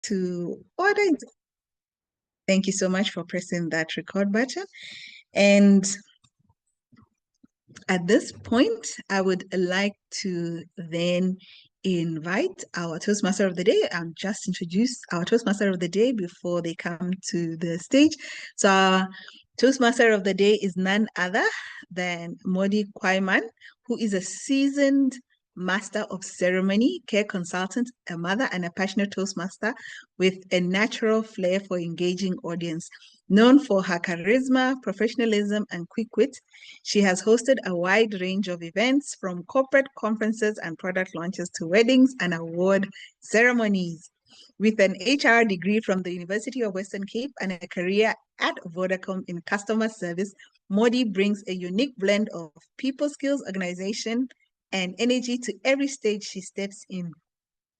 to order. Thank you so much for pressing that record button. And at this point, I would like to then invite our Toastmaster of the day. I'll just introduce our Toastmaster of the day before they come to the stage. So our Toastmaster of the day is none other than Moddy Kwaaiman, who is a seasoned master of ceremony, care consultant, a mother, and a passionate Toastmaster with a natural flair for engaging audience. Known for her charisma, professionalism, and quick wit, she has hosted a wide range of events from corporate conferences and product launches to weddings and award ceremonies. With an HR degree from the University of Western Cape and a career at Vodacom in customer service, Moddy brings a unique blend of people skills, organization, and energy to every stage she steps in.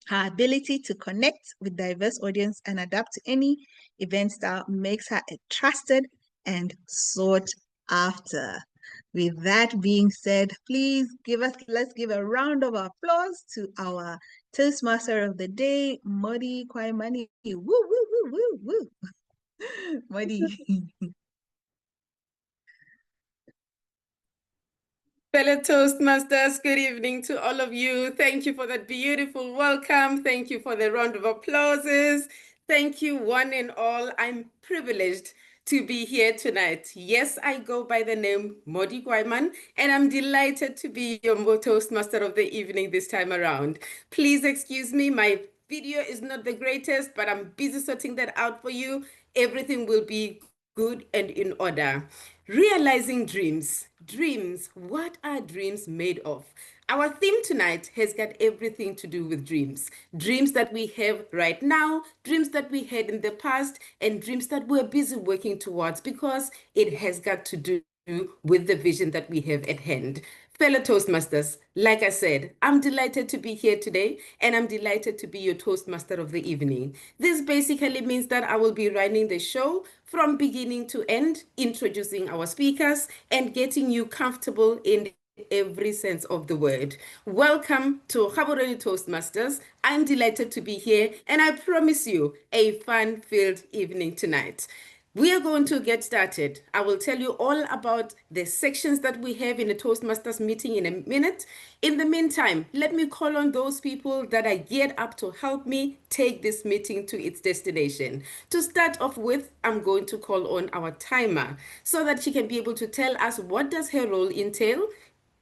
Her ability to connect with diverse audience and adapt to any event style makes her a trusted and sought after. With that being said, let's give a round of applause to our Toastmaster of the day, Moddy Kwaaiman. Woo, woo, woo, woo, woo. Moddy. Fellow Toastmasters, good evening to all of you. Thank you for that beautiful welcome. Thank you for the round of applauses. Thank you, one and all. I'm privileged to be here tonight. Yes, I go by the name Moddy Kwaaiman, and I'm delighted to be your Toastmaster of the evening this time around. Please excuse me, my video is not the greatest, but I'm busy sorting that out for you. Everything will be good and in order. Realizing dreams. Dreams. What are dreams made of? Our theme tonight has got everything to do with dreams. Dreams that we have right now, dreams that we had in the past, and dreams that we're busy working towards because it has got to do with the vision that we have at hand. Fellow Toastmasters, like I said, I'm delighted to be here today and I'm delighted to be your Toastmaster of the evening. This basically means that I will be running the show from beginning to end, introducing our speakers and getting you comfortable in every sense of the word. Welcome to Gaborone Toastmasters. I'm delighted to be here and I promise you a fun-filled evening tonight. We are going to get started. I will tell you all about the sections that we have in a Toastmasters meeting in a minute. In the meantime, let me call on those people that are geared up to help me take this meeting to its destination. To start off with, I'm going to call on our timer so that she can be able to tell us what does her role entail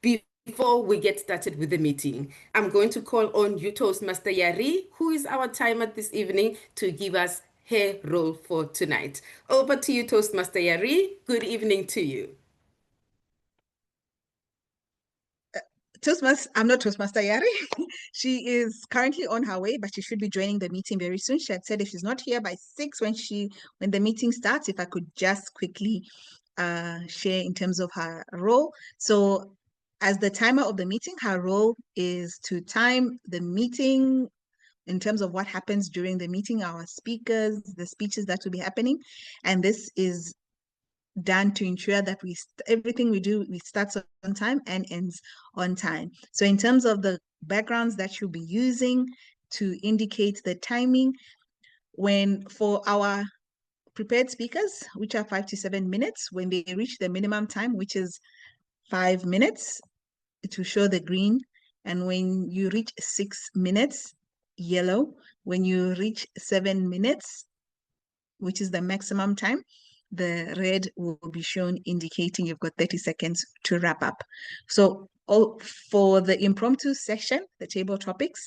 before we get started with the meeting. I'm going to call on you, Toastmaster Yari, who is our timer this evening, to give us her role for tonight. Over to you, Toastmaster Yari. Good evening to you. I'm not Toastmaster Yari. She is currently on her way, but she should be joining the meeting very soon. She had said if she's not here by 6 when the meeting starts, if I could just quickly share in terms of her role. So as the timer of the meeting, her role is to time the meeting in terms of what happens during the meeting, our speakers, the speeches that will be happening. And this is done to ensure that everything we do, we start on time and ends on time. So in terms of the backgrounds that you'll be using to indicate the timing, for our prepared speakers, which are 5 to 7 minutes, when they reach the minimum time, which is 5 minutes, it will show the green. And when you reach 6 minutes, yellow. When you reach 7 minutes, which is the maximum time, the red will be shown indicating you've got 30 seconds to wrap up. So for the impromptu section, the table topics,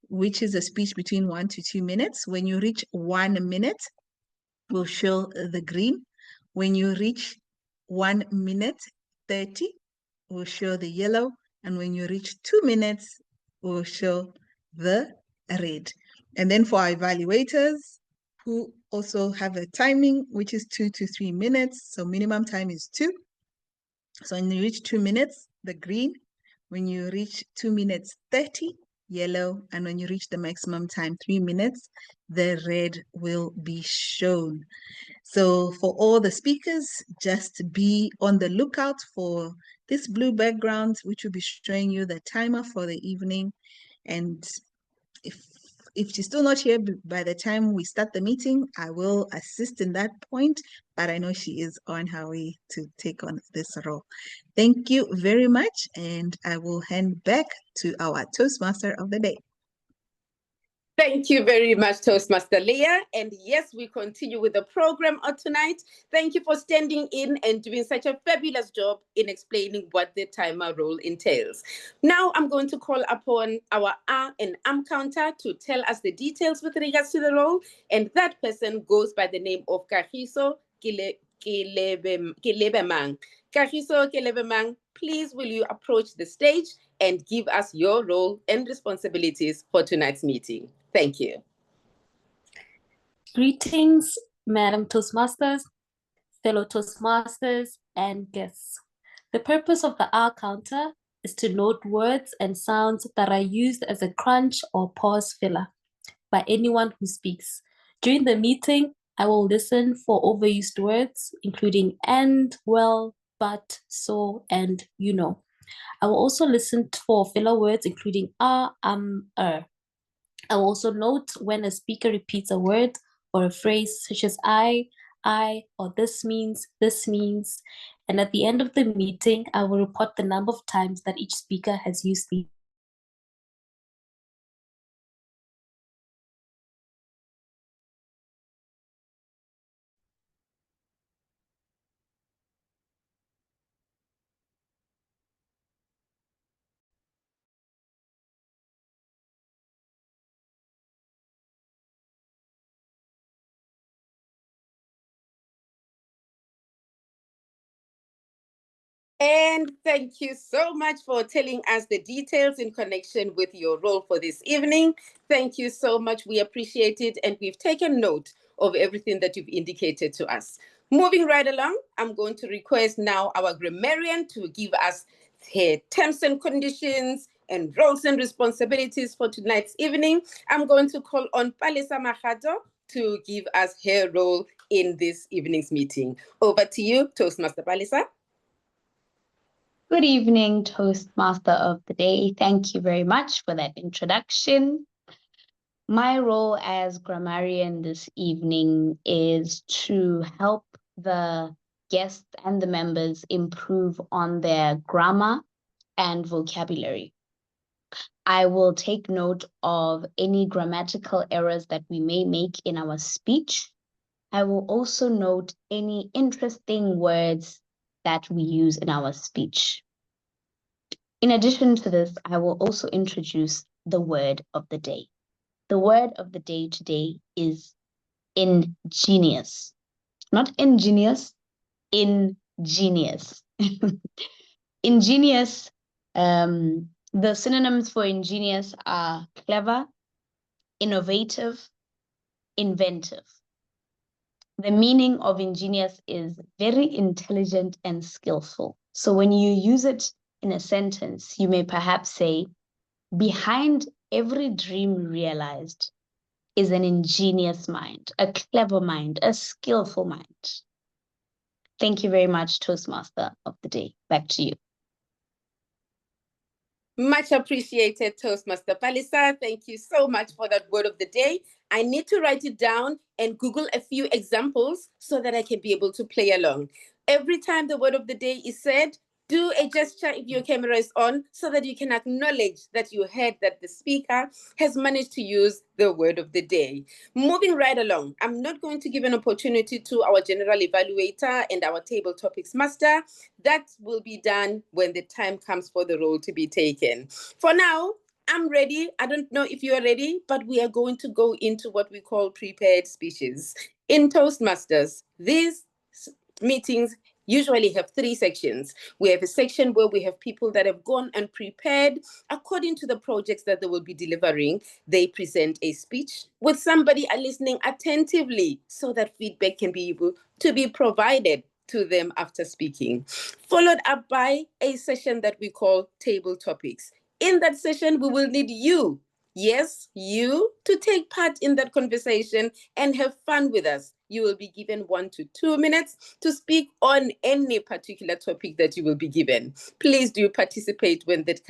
which is a speech between 1 to 2 minutes, when you reach 1 minute, we'll show the green. When you reach 1 minute 30, we'll show the yellow. And when you reach 2 minutes, we'll show the red. And then for our evaluators, who also have a timing, which is 2 to 3 minutes. So minimum time is 2. So when you reach 2 minutes, the green. When you reach 2 minutes 30, yellow. And when you reach the maximum time, 3 minutes, the red will be shown. So for all the speakers, just be on the lookout for this blue background, which will be showing you the timer for the evening. And if she's still not here by the time we start the meeting, I will assist in that point, but I know she is on her way to take on this role. Thank you very much, and I will hand back to our Toastmaster of the day. Thank you very much, Toastmaster Leah. And yes, we continue with the program tonight. Thank you for standing in and doing such a fabulous job in explaining what the timer role entails. Now I'm going to call upon our and counter to tell us the details with regards to the role. And that person goes by the name of Kagiso Kelebemang. Kagiso Kelebemang, please will you approach the stage and give us your role and responsibilities for tonight's meeting. Thank you. Greetings, Madam Toastmasters, fellow Toastmasters, and guests. The purpose of the R counter is to note words and sounds that are used as a crunch or pause filler by anyone who speaks. During the meeting, I will listen for overused words, including and, well, but, so, and, you know. I will also listen for filler words, including I will also note when a speaker repeats a word or a phrase such as I, or this means, and at the end of the meeting, I will report the number of times that each speaker has used these. And thank you so much for telling us the details in connection with your role for this evening. Thank you so much. We appreciate it. And we've taken note of everything that you've indicated to us. Moving right along, I'm going to request now our grammarian to give us her terms and conditions and roles and responsibilities for tonight's evening. I'm going to call on Palesa Mahato to give us her role in this evening's meeting. Over to you, Toastmaster Palesa. Good evening, Toastmaster of the Day. Thank you very much for that introduction. My role as grammarian this evening is to help the guests and the members improve on their grammar and vocabulary. I will take note of any grammatical errors that we may make in our speech. I will also note any interesting words that we use in our speech. In addition to this, I will also introduce the word of the day. The word of the day today is ingenious. Not ingenious, ingenious. Ingenious, the synonyms for ingenious are clever, innovative, inventive. The meaning of ingenious is very intelligent and skillful. So when you use it in a sentence, you may perhaps say, behind every dream realized is an ingenious mind, a clever mind, a skillful mind. Thank you very much, Toastmaster of the Day. Back to you. Much appreciated, Toastmaster Palesa. Thank you so much for that word of the day. I need to write it down and Google a few examples so that I can be able to play along. Every time the word of the day is said, do a gesture if your camera is on so that you can acknowledge that you heard that the speaker has managed to use the word of the day. Moving right along, I'm not going to give an opportunity to our general evaluator and our table topics master. That will be done when the time comes for the role to be taken. For now, I'm ready. I don't know if you are ready, but we are going to go into what we call prepared speeches. In Toastmasters, these meetings usually have three sections. We have a section where we have people that have gone and prepared according to the projects that they will be delivering. They present a speech with somebody listening attentively so that feedback can be able to be provided to them after speaking, followed up by a session that we call table topics. In that session, we will need you, yes, you, to take part in that conversation and have fun with us. You will be given 1 to 2 minutes to speak on any particular topic that you will be given. Please do participate when that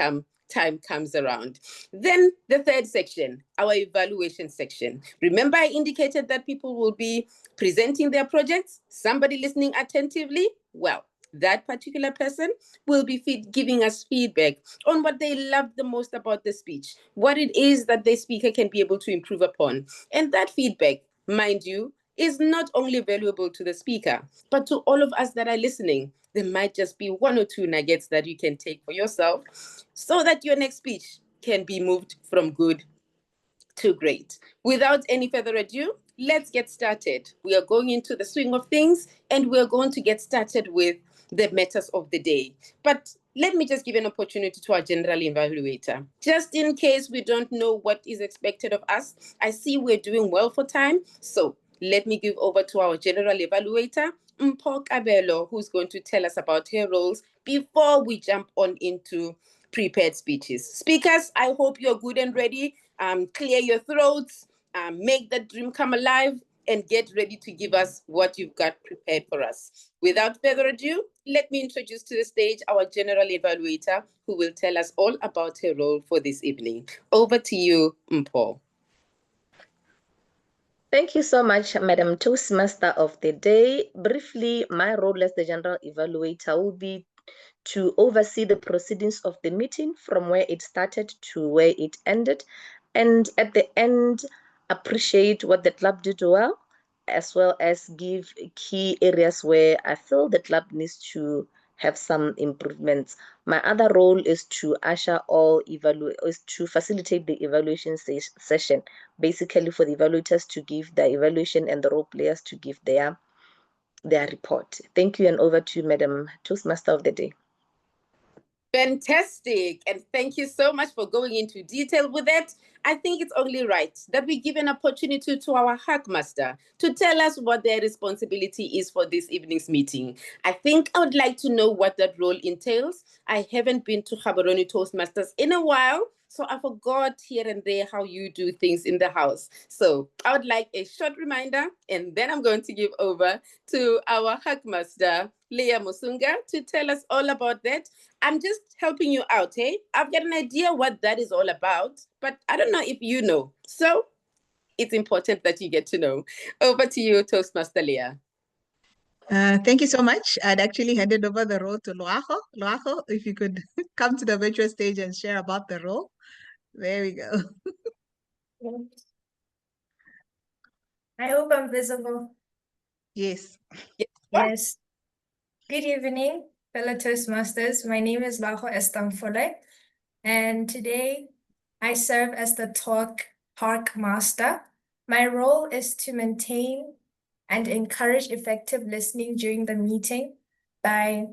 time comes around. Then the third section, our evaluation section. Remember, I indicated that people will be presenting their projects, somebody listening attentively. Well, that particular person will be giving us feedback on what they loved the most about the speech, what it is that the speaker can be able to improve upon. And that feedback, mind you, is not only valuable to the speaker, but to all of us that are listening. There might just be one or two nuggets that you can take for yourself so that your next speech can be moved from good to great. Without any further ado, let's get started. We are going into the swing of things, and we're going to get started with the matters of the day. But let me just give an opportunity to our general evaluator. Just in case we don't know what is expected of us, I see we're doing well for time. So let me give over to our general evaluator, Mpho Kabelo, who's going to tell us about her roles before we jump on into prepared speeches. Speakers, I hope you're good and ready. Clear your throats, make that dream come alive, and get ready to give us what you've got prepared for us. Without further ado, let me introduce to the stage our general evaluator, who will tell us all about her role for this evening. Over to you, Mpho. Thank you so much, Madam Toastmaster of the day. Briefly, my role as the General Evaluator will be to oversee the proceedings of the meeting from where it started to where it ended, and at the end, appreciate what the club did well, as well as give key areas where I feel the club needs to have some improvements. My other role is to facilitate the evaluation session, basically for the evaluators to give their evaluation and the role players to give their report. Thank you, and over to Madam Toastmaster of the day. Fantastic. And thank you so much for going into detail with that. I think it's only right that we give an opportunity to our Hackmaster to tell us what their responsibility is for this evening's meeting. I think I would like to know what that role entails. I haven't been to Gaborone Toastmasters in a while, so I forgot here and there how you do things in the house. So I would like a short reminder, and then I'm going to give over to our Hackmaster, Leah Musunga, to tell us all about that. I'm just helping you out, eh? I've got an idea what that is all about, but I don't know if you know. So it's important that you get to know. Over to you, Toastmaster Leah. Thank you so much. I'd actually handed over the role to Loago. Loago, if you could come to the virtual stage and share about the role. There we go. I hope I'm visible. Yes. Yes. Good evening, fellow Toastmasters. My name is Laho Estamfole, and today I serve as the Talk Park Master. My role is to maintain and encourage effective listening during the meeting by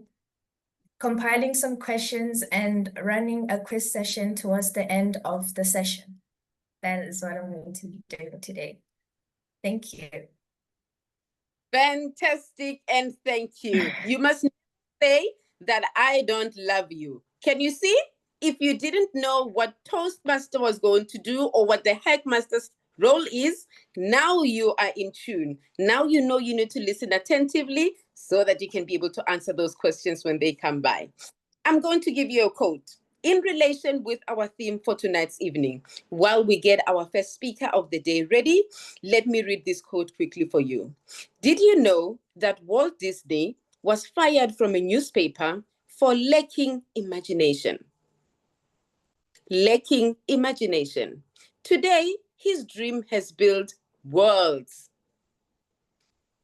compiling some questions and running a quiz session towards the end of the session. That is what I'm going to be doing today. Thank you. Fantastic, and thank you. You must say that I don't love you. Can you see? If you didn't know what Toastmaster was going to do or what the Hackmaster's role is, now you are in tune. Now you know you need to listen attentively so that you can be able to answer those questions when they come by. I'm going to give you a quote in relation with our theme for tonight's evening. While we get our first speaker of the day ready, let me read this quote quickly for you. Did you know that Walt Disney was fired from a newspaper for lacking imagination? Lacking imagination. Today, his dream has built worlds.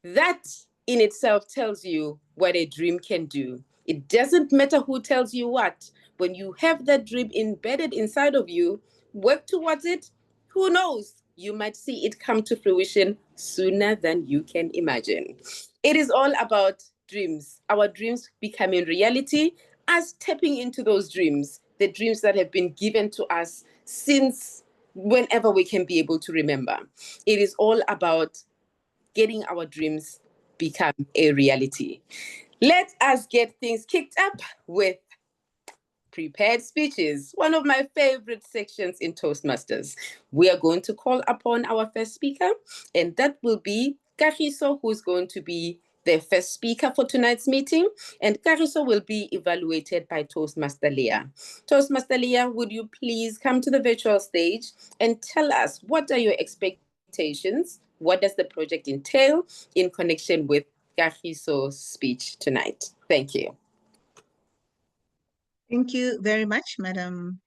That in itself tells you what a dream can do. It doesn't matter who tells you what. When you have that dream embedded inside of you, work towards it, who knows? You might see it come to fruition sooner than you can imagine. It is all about dreams. Our dreams becoming reality, us tapping into those dreams, the dreams that have been given to us since whenever we can be able to remember. It is all about getting our dreams become a reality. Let us get things kicked up with prepared speeches, one of my favorite sections in Toastmasters. We are going to call upon our first speaker, and that will be Kagiso, who's going to be the first speaker for tonight's meeting, and Kagiso will be evaluated by Toastmaster Leah. Toastmaster Leah, would you please come to the virtual stage and tell us what are your expectations? What does the project entail in connection with Kagiso's speech tonight? Thank you. Thank you very much, Madam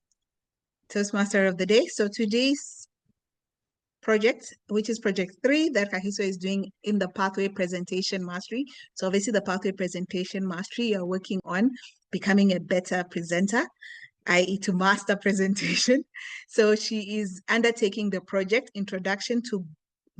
Toastmaster of the Day. So today's project, which is project 3 that Kagiso is doing in the Pathway Presentation Mastery. So obviously the Pathway Presentation Mastery, you're working on becoming a better presenter, i.e. to master presentation. So she is undertaking the project Introduction to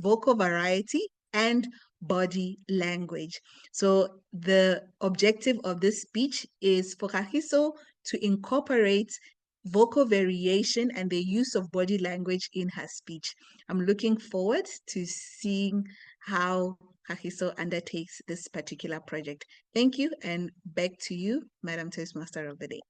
Vocal Variety and Body Language. So the objective of this speech is for Kagiso to incorporate vocal variation and the use of body language in her speech. I'm looking forward to seeing how Kagiso undertakes this particular project. Thank you, and back to you, Madam Toastmaster of the Day.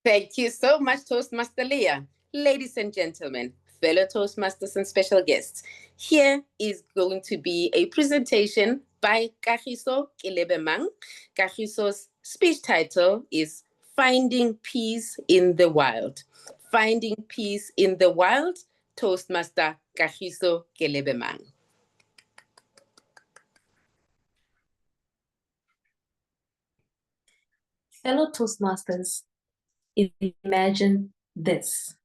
Thank you so much, Toastmaster Leah. Ladies and gentlemen, fellow Toastmasters and special guests, here is going to be a presentation by Kagiso Kelebemang. Kagiso's speech title is Finding Peace in the Wild. Finding Peace in the Wild, Toastmaster Kagiso Kelebemang. Fellow Toastmasters, imagine this.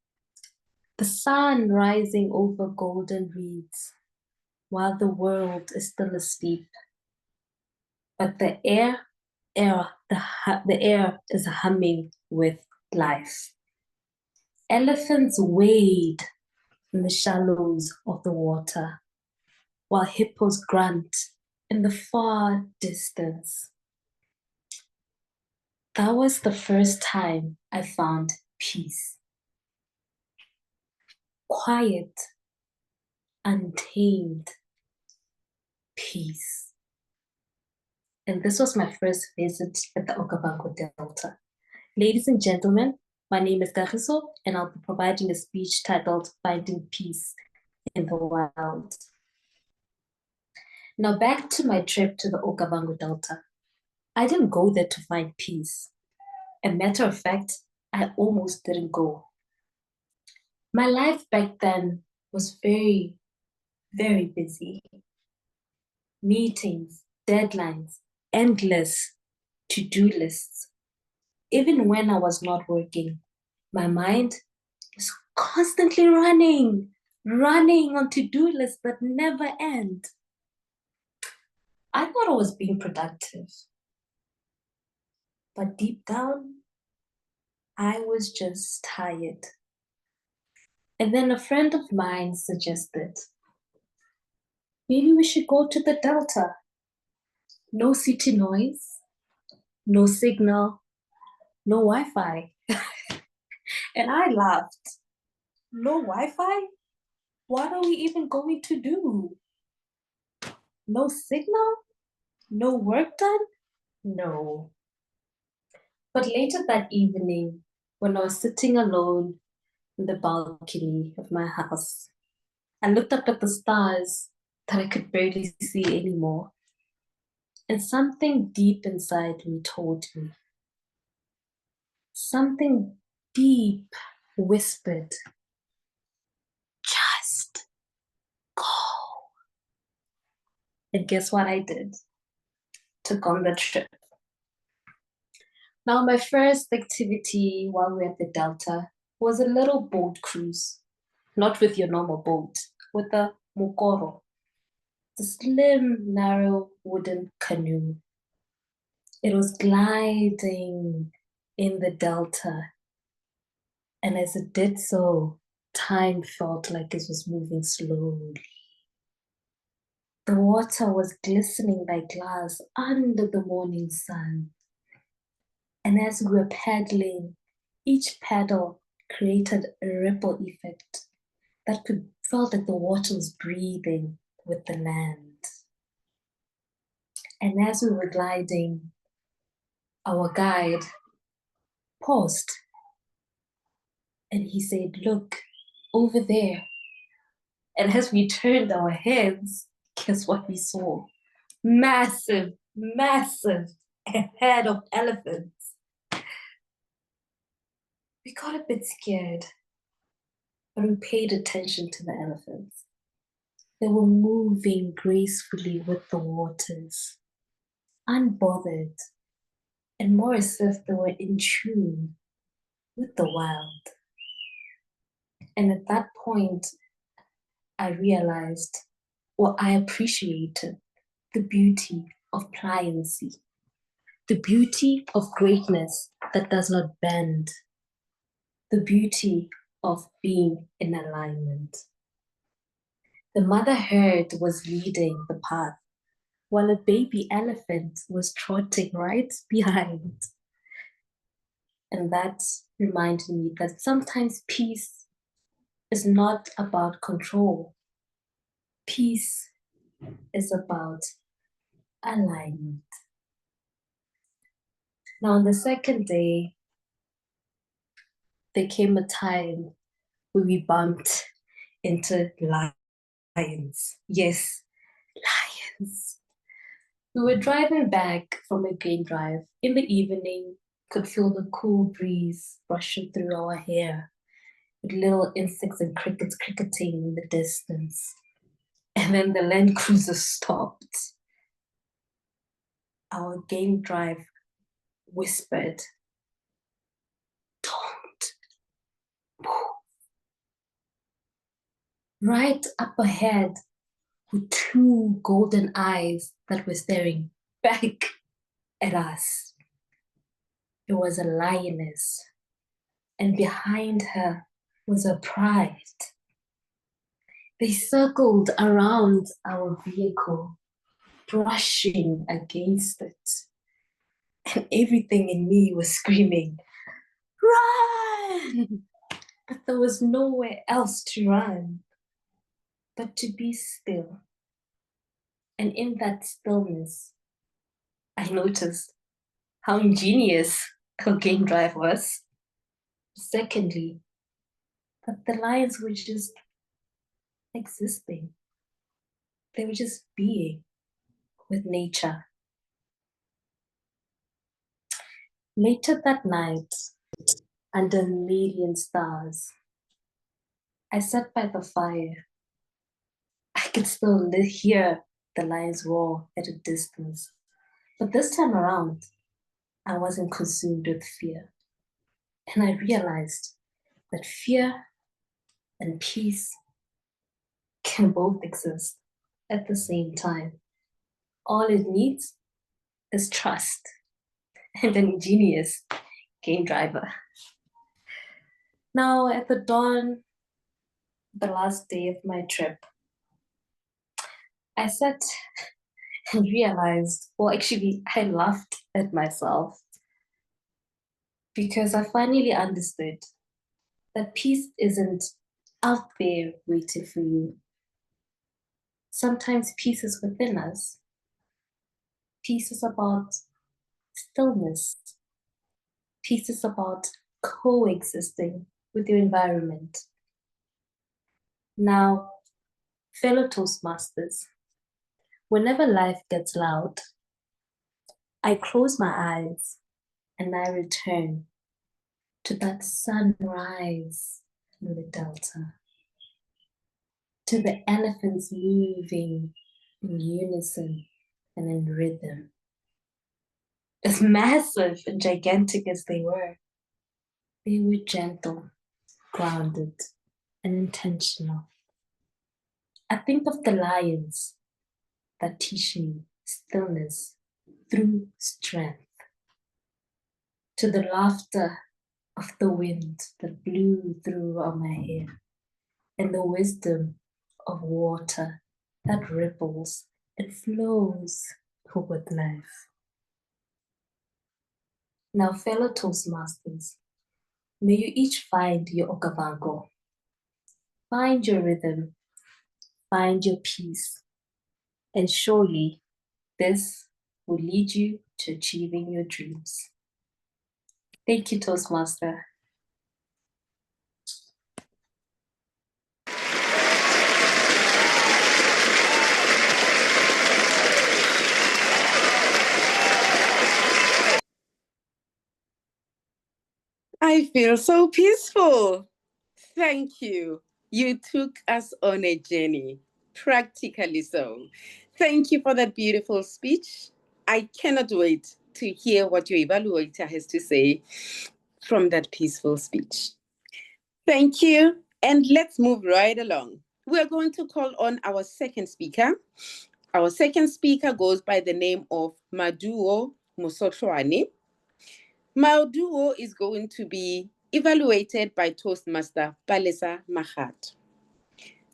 The sun rising over golden reeds while the world is still asleep. But the air is humming with life. Elephants wade in the shallows of the water, while hippos grunt in the far distance. That was the first time I found peace. Quiet, untamed peace. And this was my first visit at the Okavango Delta. Ladies and gentlemen, my name is Kagiso, and I'll be providing a speech titled Finding Peace in the Wild. Now back to my trip to the Okavango Delta. I didn't go there to find peace. A matter of fact, I almost didn't go. My life back then was very, very busy. Meetings, deadlines, endless to-do lists. Even when I was not working, my mind was constantly running on to-do lists that never end. I thought I was being productive. But deep down, I was just tired. And then a friend of mine suggested, maybe we should go to the Delta. No city noise, no signal, no Wi-Fi. And I laughed. No Wi-Fi? What are we even going to do? No signal? No work done? No. But later that evening, when I was sitting alone in the balcony of my house, I looked up at the stars that I could barely see anymore. And something deep inside me told me. Something deep whispered, just go. And guess what I did? Took on the trip. Now, my first activity while we were at the Delta was a little boat cruise. Not with your normal boat, with a mokoro, the slim, narrow wooden canoe. It was gliding in the Delta. And as it did so, time felt like it was moving slowly. The water was glistening like glass under the morning sun. And as we were paddling, each paddle created a ripple effect that felt like the water was breathing with the land. And as we were gliding, our guide paused. And he said, look, over there. And as we turned our heads, guess what we saw? massive, massive head of elephants. We got a bit scared, but we paid attention to the elephants. They were moving gracefully with the waters, unbothered, and more as if they were in tune with the wild. And at that point, I realized, or I appreciated, the beauty of pliancy, the beauty of greatness that does not bend, the beauty of being in alignment. The mother herd was leading the path, while a baby elephant was trotting right behind. And that reminded me that sometimes peace is not about control. Peace is about alignment. Now, on the second day, there came a time where we bumped into lions. Yes, lions. We were driving back from a game drive. In the evening, could feel the cool breeze brushing through our hair, with little insects and crickets cricketing in the distance. And then the Land Cruiser stopped. Our game drive whispered, "Don't move." Right up ahead were two golden eyes that were staring back at us. It was a lioness, and behind her was a pride. They circled around our vehicle, brushing against it. And everything in me was screaming, "Run!" But there was nowhere else to run but to be still. And in that stillness, I noticed how ingenious our game drive was. Secondly, that the lions were just existing. They were just being with nature. Later that night, under a million stars, I sat by the fire. I could still hear the lions roar at a distance. But this time around, I wasn't consumed with fear. And I realized that fear and peace can both exist at the same time. All it needs is trust and an ingenious game driver. Now, at the dawn, the last day of my trip, I sat and realized, well, actually, I laughed at myself because I finally understood that peace isn't out there waiting for you. Sometimes peace is within us. Peace is about stillness. Peace is about coexisting with your environment. Now, fellow Toastmasters, whenever life gets loud, I close my eyes and I return to that sunrise in the Delta, to the elephants moving in unison and in rhythm. As massive and gigantic as they were gentle, grounded, and intentional. I think of the lions that teach me stillness through strength, to the laughter of the wind that blew through on my hair, and the wisdom of water that ripples and flows with life. Now, fellow Toastmasters, may you each find your okavango, find your rhythm, find your peace, and surely this will lead you to achieving your dreams. Thank you, Toastmaster. I feel so peaceful. Thank you. You took us on a journey, practically so. Thank you for that beautiful speech. I cannot wait to hear what your evaluator has to say from that peaceful speech. Thank you. And let's move right along. We're going to call on our second speaker. Our second speaker goes by the name of Maduo Mosothwane. Maduo is going to be evaluated by Toastmaster Palesa Mahat.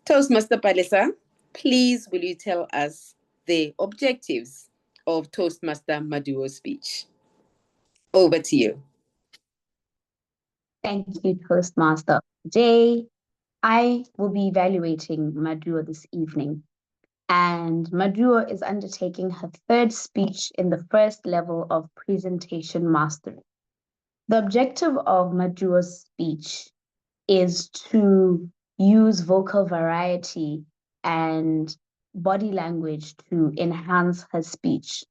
Toastmaster Palesa, please will you tell us the objectives of Toastmaster Maduo's speech? Over to you. Thank you, Toastmaster Jay. I will be evaluating Maduo this evening, and Maduo is undertaking her third speech in the first level of presentation mastery. The objective of Maduo's speech is to use vocal variety and body language to enhance her speech.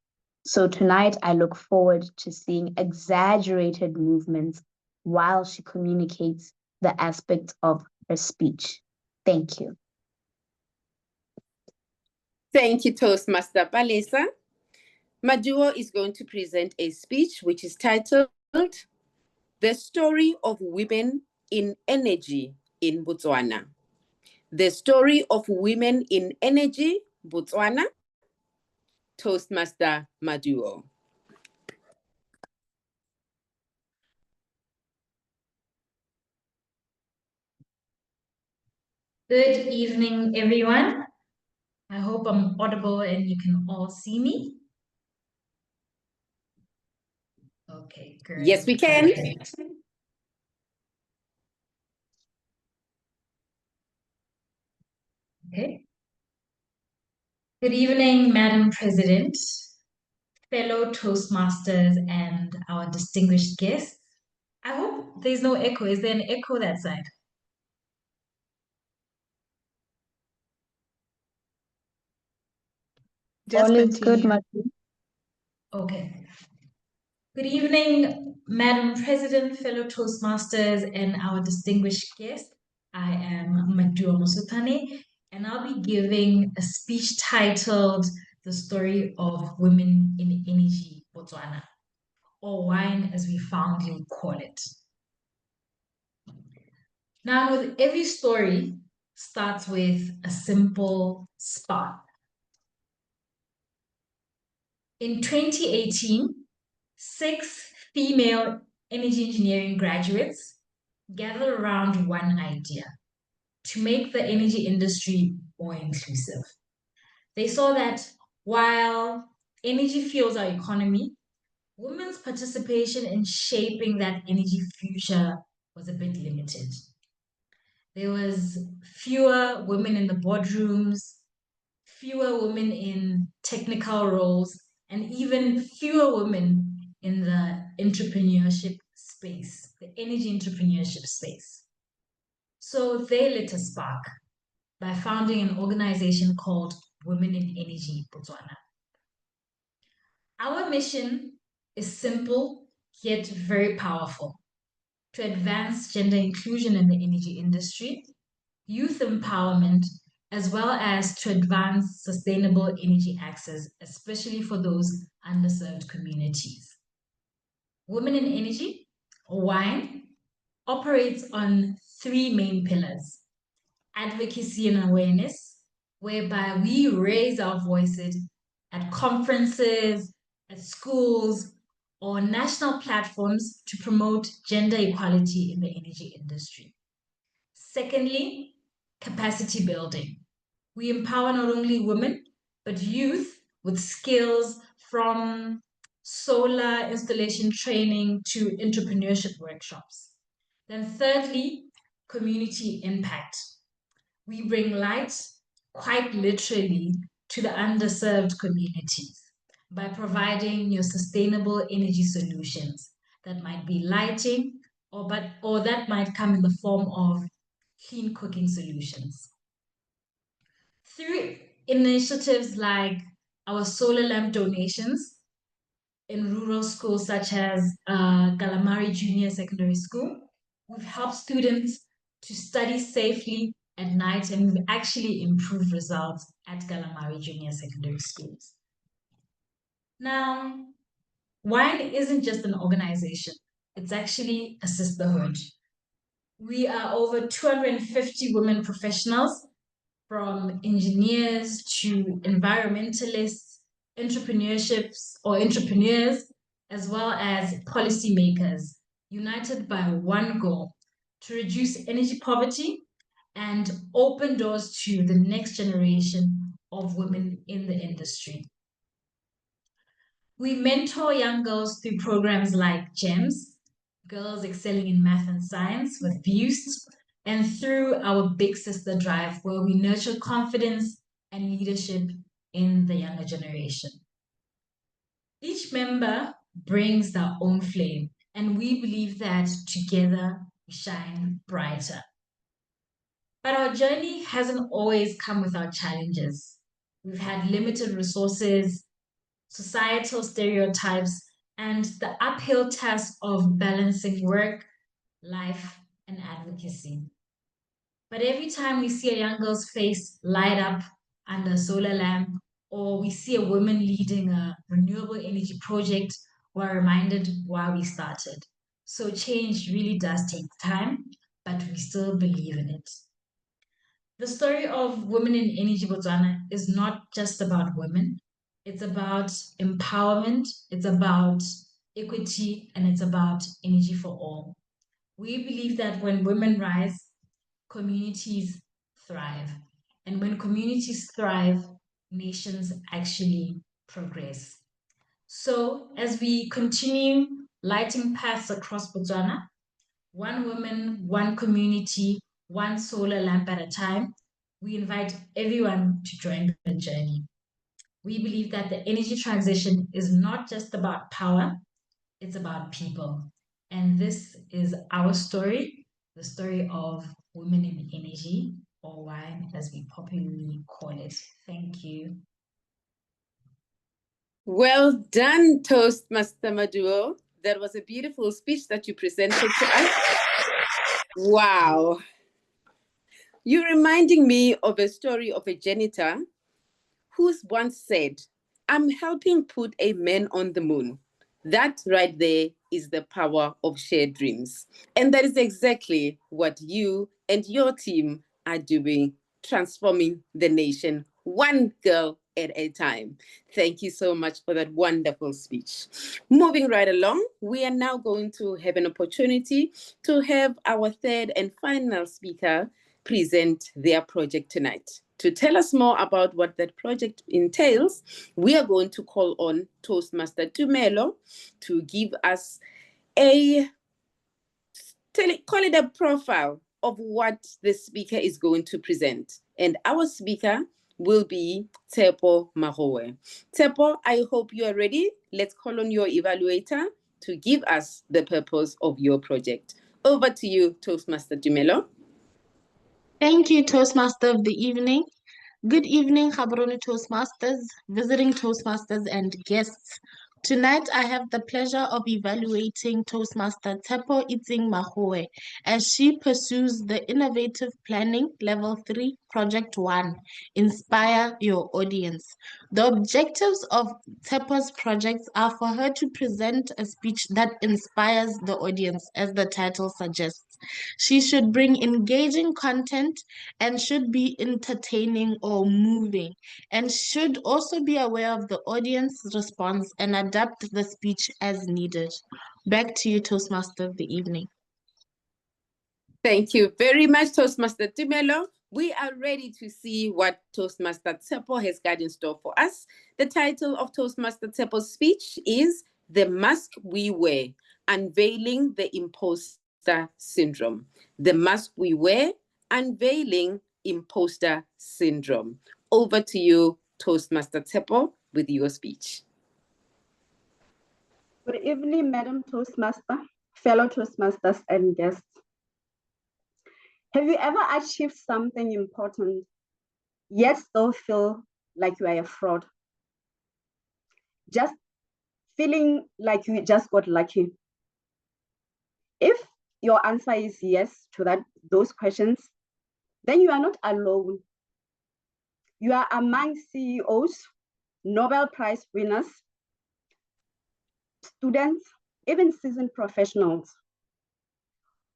So tonight, I look forward to seeing exaggerated movements while she communicates the aspects of her speech. Thank you. Thank you, Toastmaster Palesa. Maduo is going to present a speech which is titled The Story of Women in Energy in Botswana. The Story of Women in Energy, Botswana. Toastmaster Maduo. Good evening, everyone. I hope I'm audible and you can all see me. Okay, great. Yes, we can. Okay. Good evening, Madam President, fellow Toastmasters, and our distinguished guests. I hope there's no echo. Is there an echo that side? Just All is good, continue. Maduo. Okay. Good evening, Madam President, fellow Toastmasters, and our distinguished guests. I am Maduo Mosothwane, and I'll be giving a speech titled The Story of Women in Energy, Botswana, or wine as we fondly call it. Now, with every story starts with a simple spark. In 2018, 6 female energy engineering graduates gathered around one idea: to make the energy industry more inclusive. They saw that while energy fuels our economy, women's participation in shaping that energy future was a bit limited. There was fewer women in the boardrooms, fewer women in technical roles, and even fewer women in the entrepreneurship space, the energy entrepreneurship space. So they lit a spark by founding an organization called Women in Energy Botswana. Our mission is simple yet very powerful: to advance gender inclusion in the energy industry, youth empowerment, as well as to advance sustainable energy access, especially for those underserved communities. Women in Energy, or WINE, operates on 3 main pillars: advocacy and awareness, whereby we raise our voices at conferences, at schools, or national platforms to promote gender equality in the energy industry. Secondly, capacity building. We empower not only women, but youth with skills from solar installation training to entrepreneurship workshops. Then thirdly, community impact. We bring light, quite literally, to the underserved communities by providing your sustainable energy solutions that might be lighting, or that might come in the form of clean cooking solutions. Through initiatives like our solar lamp donations, in rural schools such as Galamari Junior Secondary School. We've helped students to study safely at night, and we've actually improved results at Galamari Junior Secondary Schools. Now, WINE isn't just an organization, it's actually a sisterhood. We are over 250 women professionals, from engineers to environmentalists, entrepreneurs, as well as policymakers, united by one goal: to reduce energy poverty and open doors to the next generation of women in the industry. We mentor young girls through programs like GEMS, Girls Excelling in Math and Science with Boost, and through our Big Sister Drive, where we nurture confidence and leadership in the younger generation. Each member brings their own flame, and we believe that together we shine brighter. But our journey hasn't always come without challenges. We've had limited resources, societal stereotypes, and the uphill task of balancing work, life, and advocacy. But every time we see a young girl's face light up under a solar lamp, or we see a woman leading a renewable energy project, we're reminded why we started. So change really does take time, but we still believe in it. The story of Women in Energy Botswana is not just about women. It's about empowerment, it's about equity, and it's about energy for all. We believe that when women rise, communities thrive. And when communities thrive, nations actually progress. So as we continue lighting paths across Botswana, one woman, one community, one solar lamp at a time, we invite everyone to join the journey. We believe that the energy transition is not just about power, it's about people. And this is our story, the story of Women in Energy, or WINE as we popularly call it. Thank you. Well done, Toastmaster Maduo. That was a beautiful speech that you presented to us. Wow. You're reminding me of a story of a janitor who once said, "I'm helping put a man on the moon." That right there is the power of shared dreams. And that is exactly what you and your team are doing, transforming the nation one girl at a time. Thank you so much for that wonderful speech. Moving right along, we are now going to have an opportunity to have our third and final speaker present their project tonight. To tell us more about what that project entails, we are going to call on Toastmaster Tumelo to give us call it a profile of what the speaker is going to present. And our speaker will be Tshepho Magowe. Tshepho, I hope you are ready. Let's call on your evaluator to give us the purpose of your project. Over to you, Toastmaster Tumelo. Thank you, Toastmaster of the evening. Good evening, Gaborone Toastmasters, visiting Toastmasters, and guests. Tonight, I have the pleasure of evaluating Toastmaster Tshepho Magowe as she pursues the Innovative Planning Level 3 Project 1, Inspire Your Audience. The objectives of Tshepho's projects are for her to present a speech that inspires the audience, as the title suggests. She should bring engaging content and should be entertaining or moving, and should also be aware of the audience response and adapt the speech as needed. Back to you, Toastmaster of the evening. Thank you very much, Toastmaster Tumelo. We are ready to see what Toastmaster Tshepho has got in store for us. The title of Toastmaster Tshepho's speech is The Mask We Wear, Unveiling the Imposter Syndrome. The Mask We Wear, Unveiling Imposter Syndrome. Over to you, Toastmaster Tshepho, with your speech. Good evening, Madam Toastmaster, fellow Toastmasters, and guests. Have you ever achieved something important, yet still feel like you are a fraud? Just feeling like you just got lucky? If your answer is yes to those questions, then you are not alone. You are among CEOs, Nobel Prize winners, students, even seasoned professionals.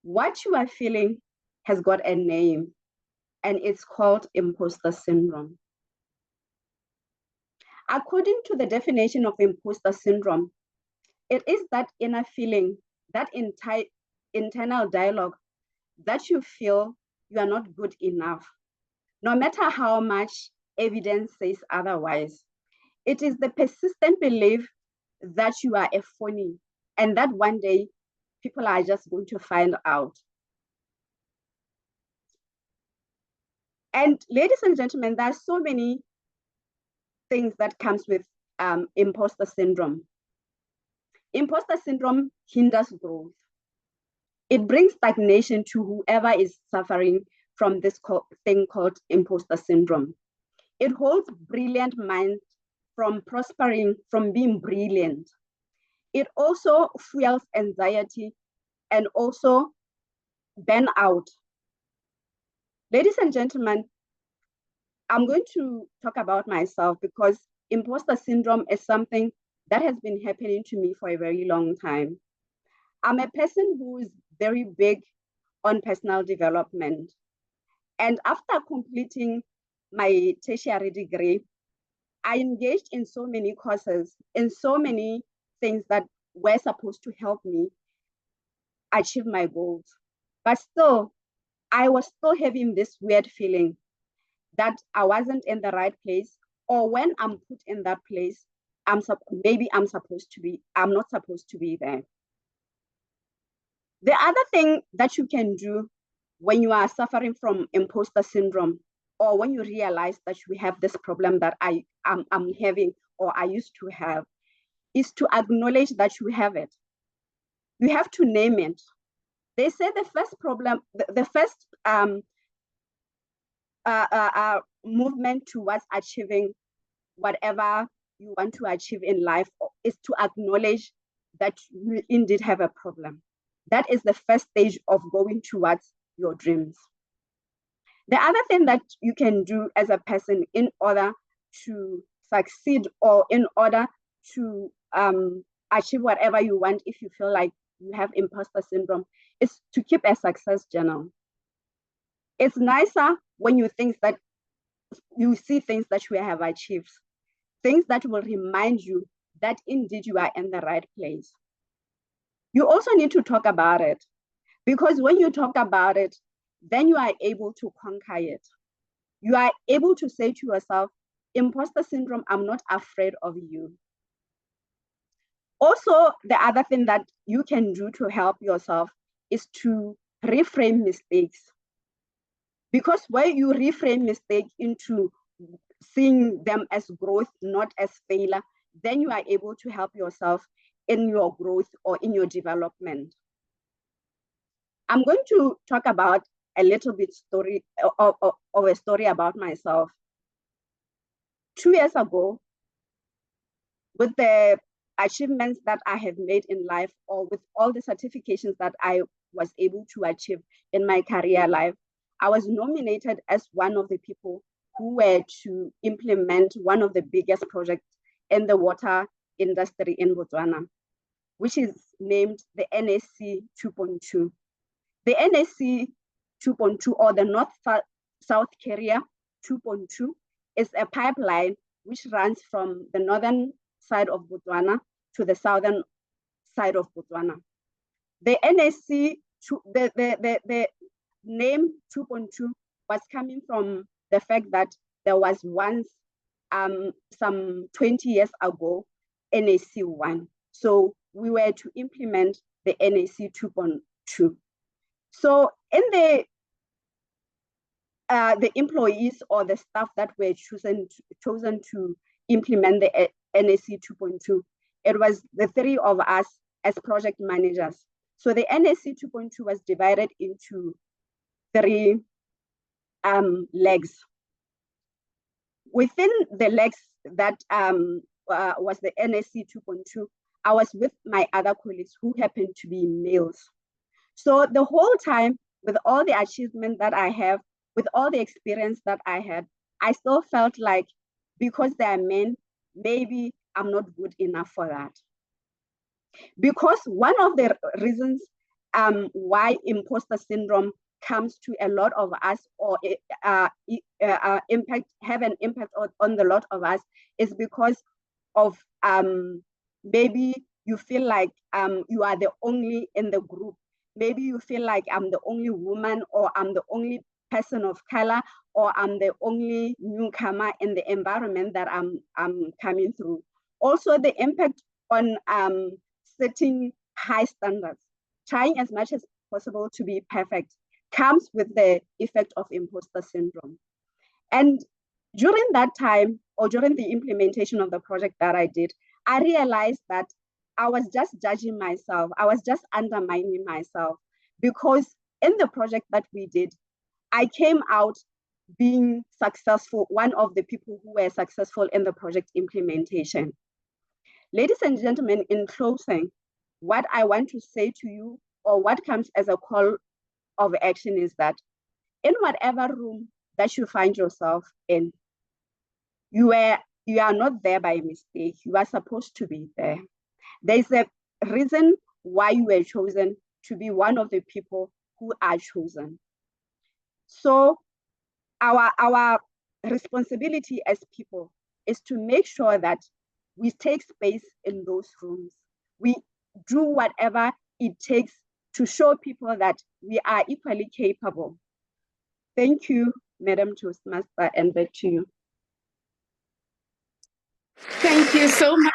What you are feeling has got a name, and it's called imposter syndrome. According to the definition of imposter syndrome, it is that inner feeling, that internal dialogue that you feel you are not good enough, no matter how much evidence says otherwise. It is the persistent belief that you are a phony and that one day people are just going to find out. And ladies and gentlemen, there are so many things that comes with imposter syndrome. Imposter syndrome hinders growth. It brings stagnation to whoever is suffering from this thing called imposter syndrome. It holds brilliant minds from prospering, from being brilliant. It also fuels anxiety and also burnout. Ladies and gentlemen, I'm going to talk about myself because imposter syndrome is something that has been happening to me for a very long time. I'm a person who is very big on personal development. And after completing my tertiary degree, I engaged in so many courses, in so many things that were supposed to help me achieve my goals. But still, I was still having this weird feeling that I wasn't in the right place, or when I'm put in that place, maybe I'm not supposed to be there. The other thing that you can do when you are suffering from imposter syndrome, or when you realize that you have this problem that I'm having or I used to have, is to acknowledge that you have it. You have to name it. They say the first problem, the first movement towards achieving whatever you want to achieve in life is to acknowledge that you indeed have a problem. That is the first stage of going towards your dreams. The other thing that you can do as a person in order to succeed or in order to achieve whatever you want, if you feel like you have imposter syndrome, is to keep a success journal. It's nicer when you see things that you have achieved, things that will remind you that indeed you are in the right place. You also need to talk about it, because when you talk about it, then you are able to conquer it. You are able to say to yourself, imposter syndrome, I'm not afraid of you. Also, the other thing that you can do to help yourself is to reframe mistakes. Because when you reframe mistake into seeing them as growth, not as failure, then you are able to help yourself in your growth or in your development. I'm going to talk about a little bit of a story about myself. 2 years ago, with the achievements that I have made in life, or with all the certifications that I was able to achieve in my career life, I was nominated as one of the people who were to implement one of the biggest projects in the water industry in Botswana, which is named the NSC 2.2. The NSC 2.2, or the North-South Carrier 2.2, is a pipeline which runs from the northern side of Botswana to the southern side of Botswana. The NSC, the name 2.2 was coming from the fact that there was once, some 20 years ago, NSC 1. So we were to implement the NSC 2.2. So in the employees or the staff that were chosen to implement the NSC 2.2, it was the 3 of us as project managers. So the NSC 2.2 was divided into 3 legs. Within the legs that was the NSC 2.2, I was with my other colleagues who happened to be males. So the whole time, with all the achievement that I have, with all the experience that I had, I still felt like because they are men, maybe I'm not good enough for that. Because one of the reasons why imposter syndrome comes to a lot of us, or have an impact on the lot of us, is because of maybe you feel like you are the only in the group. Maybe you feel like I'm the only woman, or I'm the only person of color, or I'm the only newcomer in the environment that I'm coming through. Also, the impact on setting high standards, trying as much as possible to be perfect, comes with the effect of imposter syndrome. And during that time, or during the implementation of the project that I did, I realized that I was just judging myself. I was just undermining myself, because in the project that we did, I came out being successful, one of the people who were successful in the project implementation. Ladies and gentlemen, in closing, what I want to say to you, or what comes as a call of action, is that in whatever room that you find yourself in, you are not there by mistake. You are supposed to be there. There's a reason why you were chosen to be one of the people who are chosen. So our responsibility as people is to make sure that we take space in those rooms. We do whatever it takes to show people that we are equally capable. Thank you, Madam Toastmaster, and back to you. Thank you so much.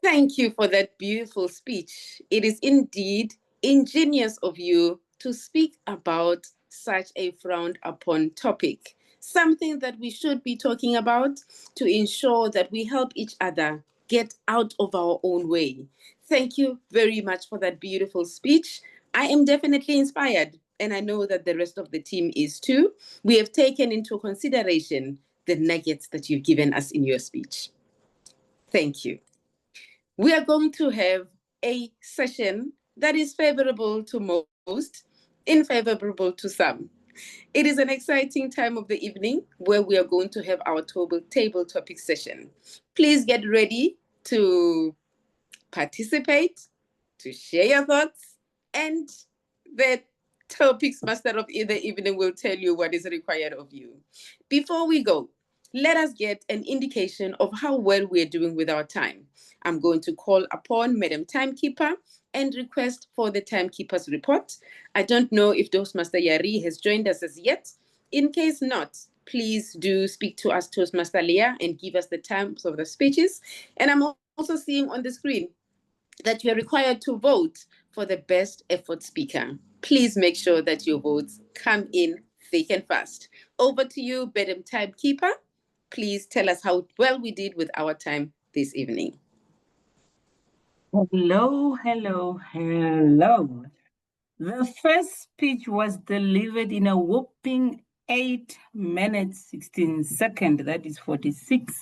Thank you for that beautiful speech. It is indeed ingenious of you to speak about such a frowned upon topic, something that we should be talking about to ensure that we help each other get out of our own way. Thank you very much for that beautiful speech. I am definitely inspired, and I know that the rest of the team is too. We have taken into consideration the nuggets that you've given us in your speech. Thank you. We are going to have a session that is favorable to most, unfavorable to some. It is an exciting time of the evening where we are going to have our table topic session. Please get ready to participate, to share your thoughts, and the topics master of the evening will tell you what is required of you. Before we go, let us get an indication of how well we're doing with our time. I'm going to call upon Madam Timekeeper and request for the Timekeeper's report. I don't know if Toastmaster Yari has joined us as yet. In case not, please do speak to us, Toastmaster Leah, and give us the times of the speeches. And I'm also seeing on the screen that you are required to vote for the best effort speaker. Please make sure that your votes come in thick and fast. Over to you, Madam Timekeeper. Please tell us how well we did with our time this evening. Hello. The first speech was delivered in a whopping 8 minutes, 16 seconds. That is 46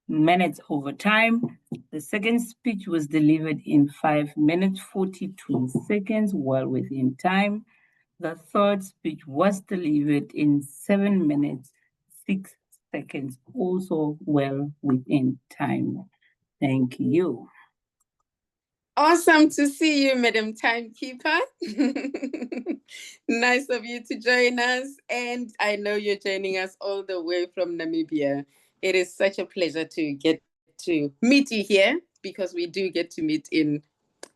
minutes over time. The second speech was delivered in 5 minutes, 42 seconds, well within time. The third speech was delivered in 7 minutes, 6 seconds, also well within time. Thank you. Awesome to see you, Madam Timekeeper. Nice of you to join us. And I know you're joining us all the way from Namibia. It is such a pleasure to get to meet you here, because we do get to meet in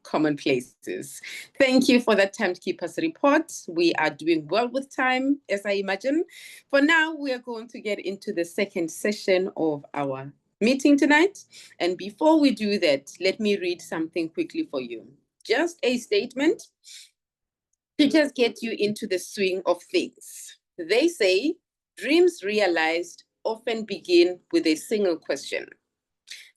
common places. Thank you for that Timekeeper's report. We are doing well with time, as I imagine. For now, we are going to get into the second session of our meeting tonight. And before we do that, let me read something quickly for you. Just a statement to just get you into the swing of things. They say dreams realized often begin with a single question.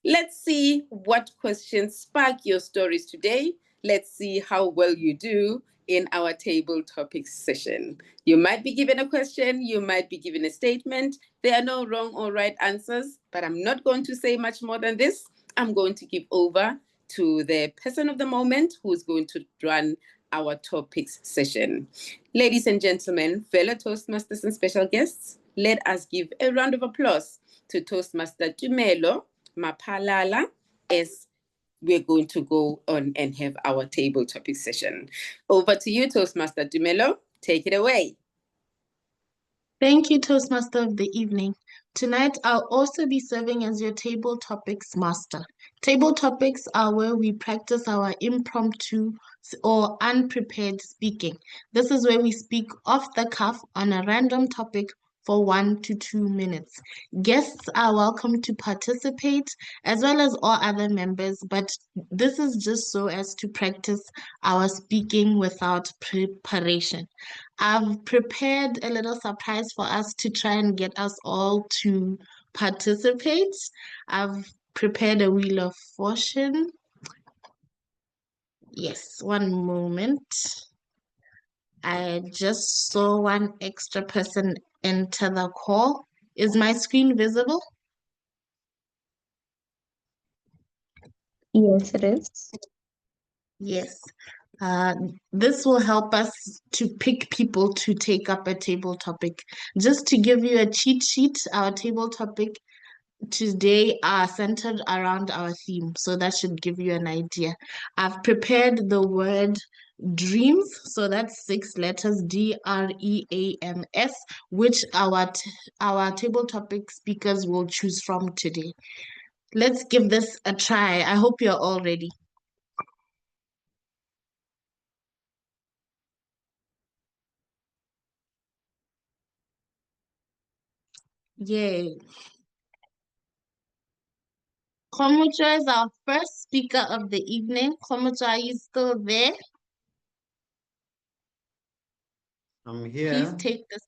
Let's see what questions spark your stories today. Let's see how well you do in our table topics session. You might be given a question, you might be given a statement. There are no wrong or right answers, but I'm not going to say much more than this. I'm going to give over to the person of the moment who's going to run our topics session. Ladies and gentlemen, fellow Toastmasters and special guests, let us give a round of applause to Toastmaster Tumelo Maphalala as we're going to go on and have our table topic session. Over to you, Toastmaster Tumelo. Take it away. Thank you, Toastmaster of the evening. Tonight, I'll also be serving as your table topics master. Table topics are where we practice our impromptu or unprepared speaking. This is where we speak off the cuff on a random topic for 1 to 2 minutes. Guests are welcome to participate as well as all other members, but this is just so as to practice our speaking without preparation. I've prepared a little surprise for us to try and get us all to participate. I've prepared a wheel of fortune. Yes, one moment. I just saw one extra person enter the call. Is my screen visible? Yes, it is. Yes. This will help us to pick people to take up a table topic. Just to give you a cheat sheet, our table topic today are centered around our theme, so that should give you an idea. I've prepared the word dreams, so that's 6 letters, DREAMS, which our table topic speakers will choose from today. Let's give this a try. I hope you're all ready. Yay. Khomucho is our first speaker of the evening. Khomucho, are you still there? I'm here. Please take this.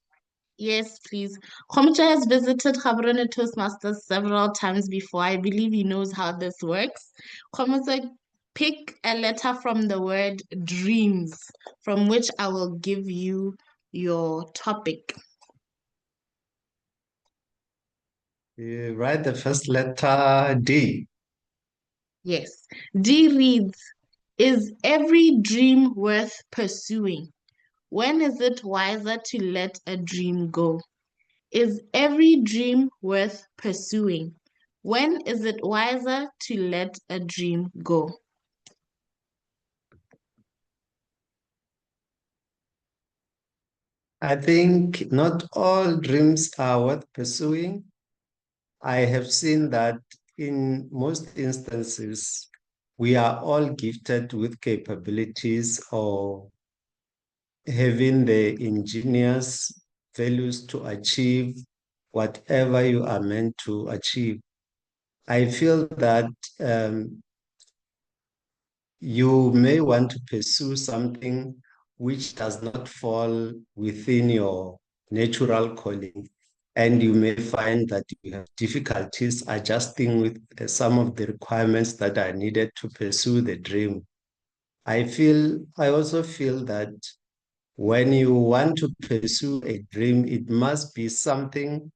Yes, please. Khomucho has visited Gaborone Toastmasters several times before. I believe he knows how this works. Khomucho, pick a letter from the word dreams, from which I will give you your topic. You write the first letter D. Yes. D reads, is every dream worth pursuing? When is it wiser to let a dream go? Is every dream worth pursuing? When is it wiser to let a dream go? I think not all dreams are worth pursuing. I have seen that in most instances, we are all gifted with capabilities or having the ingenious values to achieve whatever you are meant to achieve. I feel that you may want to pursue something which does not fall within your natural calling, and you may find that you have difficulties adjusting with some of the requirements that are needed to pursue the dream. I also feel that when you want to pursue a dream, it must be something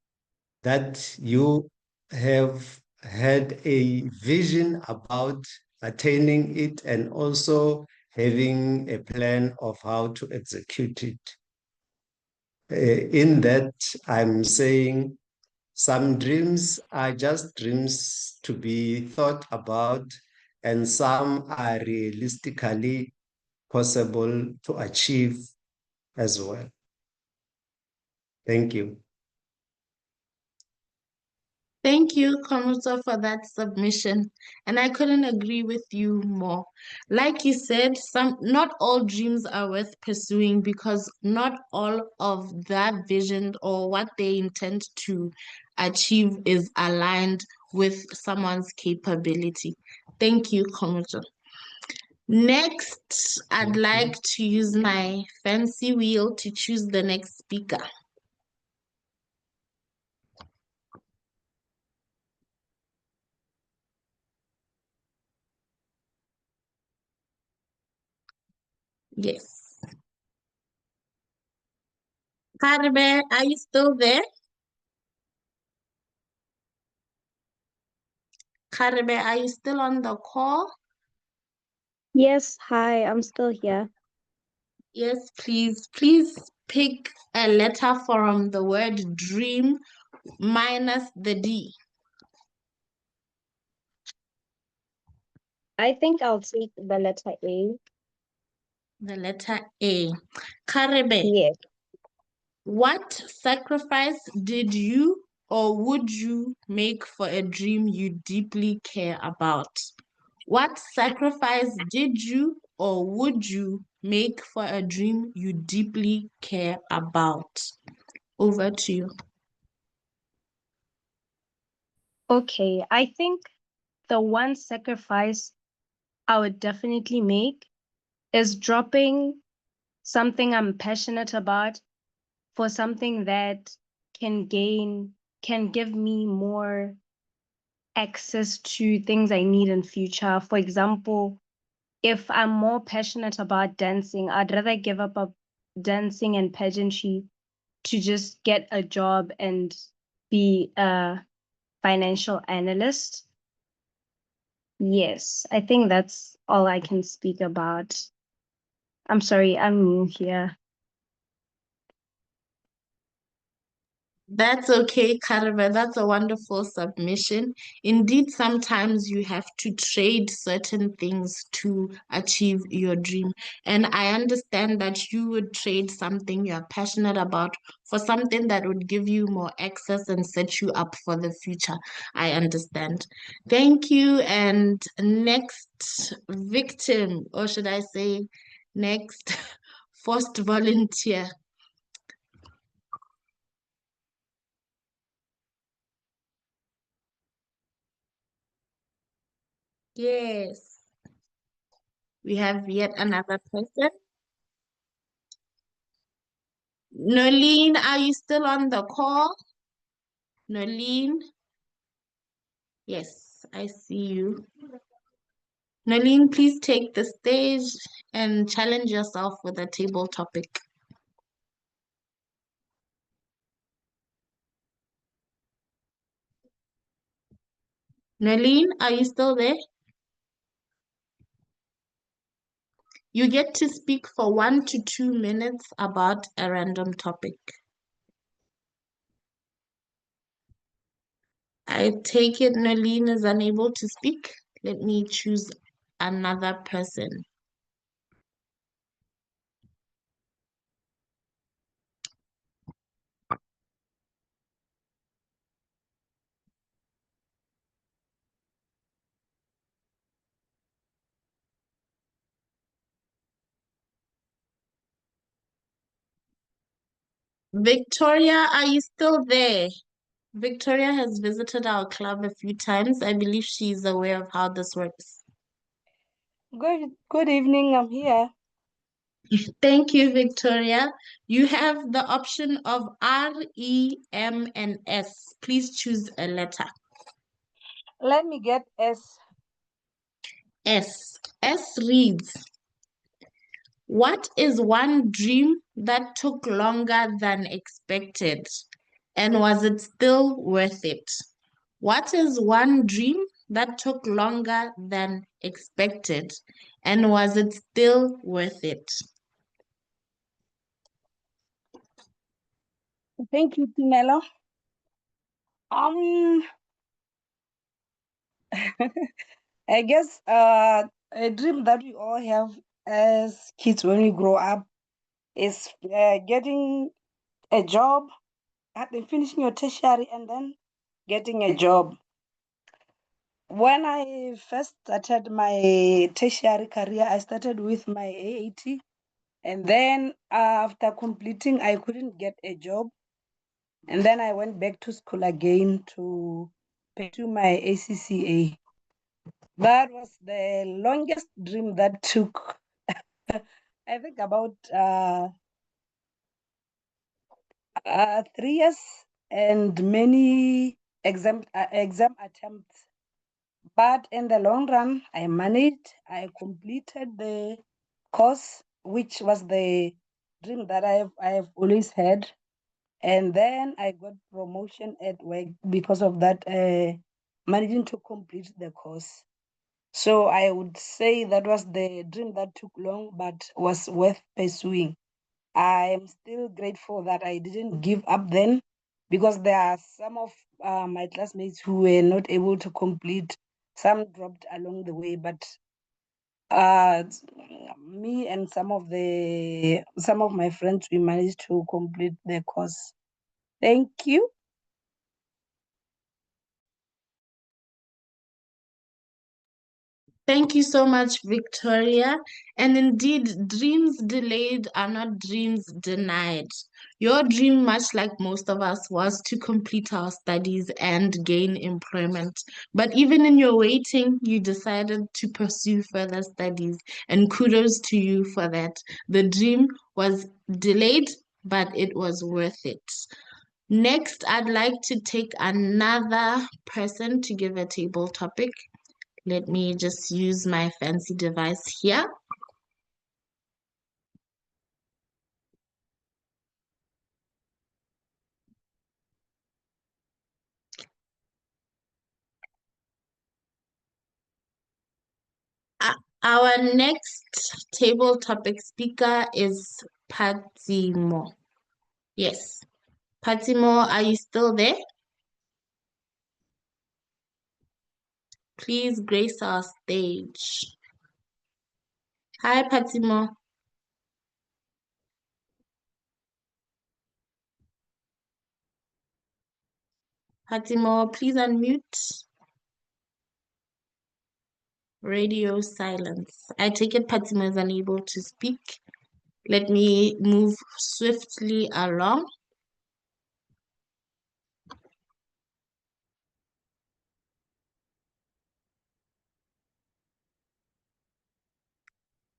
that you have had a vision about attaining it and also having a plan of how to execute it. In that, I'm saying some dreams are just dreams to be thought about, and some are realistically possible to achieve as well. Thank you. Thank you, Khomucho, for that submission. And I couldn't agree with you more. Like you said, not all dreams are worth pursuing because not all of that vision or what they intend to achieve is aligned with someone's capability. Thank you, Khomucho. Next, I'd like to use my fancy wheel to choose the next speaker. Yes. Karebe, are you still there? Karebe, are you still on the call? Yes, hi, I'm still here. Yes, please. Please pick a letter from the word dream minus the D. I think I'll take the letter A. The letter A. Karebe, Yes. what sacrifice did you or would you make for a dream you deeply care about? What sacrifice did you or would you make for a dream you deeply care about? Over to you. Okay, I think the one sacrifice I would definitely make is dropping something I'm passionate about for something that can give me more access to things I need in future. For example, if I'm more passionate about dancing, I'd rather give up dancing and pageantry to just get a job and be a financial analyst. Yes, I think that's all I can speak about. I'm sorry, I'm new here. That's okay, Karebe. That's a wonderful submission. Indeed, sometimes you have to trade certain things to achieve your dream. And I understand that you would trade something you're passionate about for something that would give you more access and set you up for the future. I understand. Thank you. And next victim, or should I say, next first volunteer. Yes. We have yet another person. Nolene, are you still on the call? Nolene? Yes, I see you. Nolene, please take the stage and challenge yourself with a table topic. Nolene, are you still there? You get to speak for 1 to 2 minutes about a random topic. I take it Nolene is unable to speak. Let me choose another person. Victoria, are you still there? Victoria has visited our club a few times. I believe she's aware of how this works. Good evening, I'm here. Thank you, Victoria. You have the option of R, E, M, and S. Please choose a letter. Let me get S. S. S reads, what is one dream that took longer than expected? And was it still worth it? What is one dream that took longer than expected? And was it still worth it? Thank you, Timelo. I guess a dream that we all have as kids when we grow up is getting a job, finishing your tertiary, and then getting a job. When I first started my tertiary career, I started with my AAT, and then after completing, I couldn't get a job. And then I went back to school again to pursue my ACCA. That was the longest dream that took, I think, about 3 years and many exam attempts. But in the long run, I managed. I completed the course, which was the dream that I have always had. And then I got promotion at work because of that, managing to complete the course. So I would say that was the dream that took long, but was worth pursuing. I am still grateful that I didn't give up then, because there are some of my classmates who were not able to complete. Some dropped along the way, but me and some of my friends, we managed to complete the course. Thank you. Thank you so much, Victoria. And indeed, dreams delayed are not dreams denied. Your dream, much like most of us, was to complete our studies and gain employment. But even in your waiting, you decided to pursue further studies, and kudos to you for that. The dream was delayed, but it was worth it. Next, I'd like to take another person to give a table topic. Let me just use my fancy device here. Our next table topic speaker is Patimo. Yes. Patimo, are you still there? Please grace our stage. Hi, Patimo. Patimo, please unmute. Radio silence. I take it Patimo is unable to speak. Let me move swiftly along.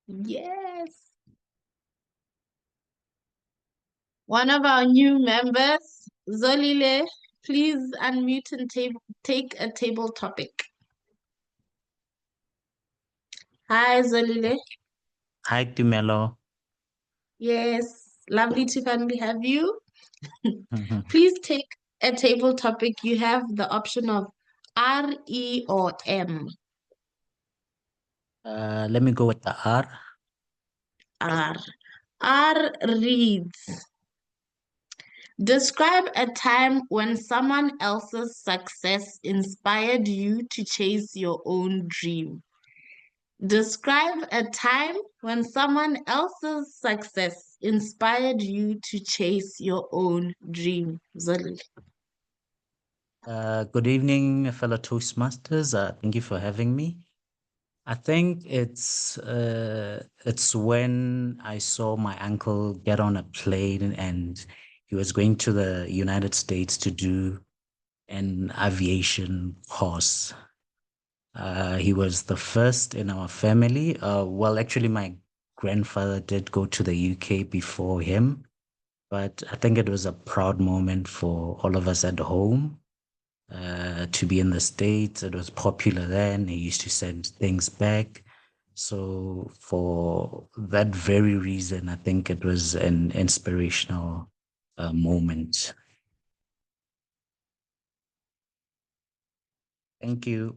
Yes. One of our new members, Zolile, please unmute and take a table topic. Hi, Zolile. Hi, Tumelo. Yes, lovely to finally have you. Please take a table topic. You have the option of R, E, or M. Let me go with the R. R. R reads, describe a time when someone else's success inspired you to chase your own dream. Describe a time when someone else's success inspired you to chase your own dream. Zoli. Good evening, fellow Toastmasters. Thank you for having me. I think it's when I saw my uncle get on a plane and he was going to the United States to do an aviation course. He was the first in our family. Well, actually, my grandfather did go to the UK before him, but I think it was a proud moment for all of us at home to be in the States. It was popular then. He used to send things back. So for that very reason, I think it was an inspirational moment. Thank you.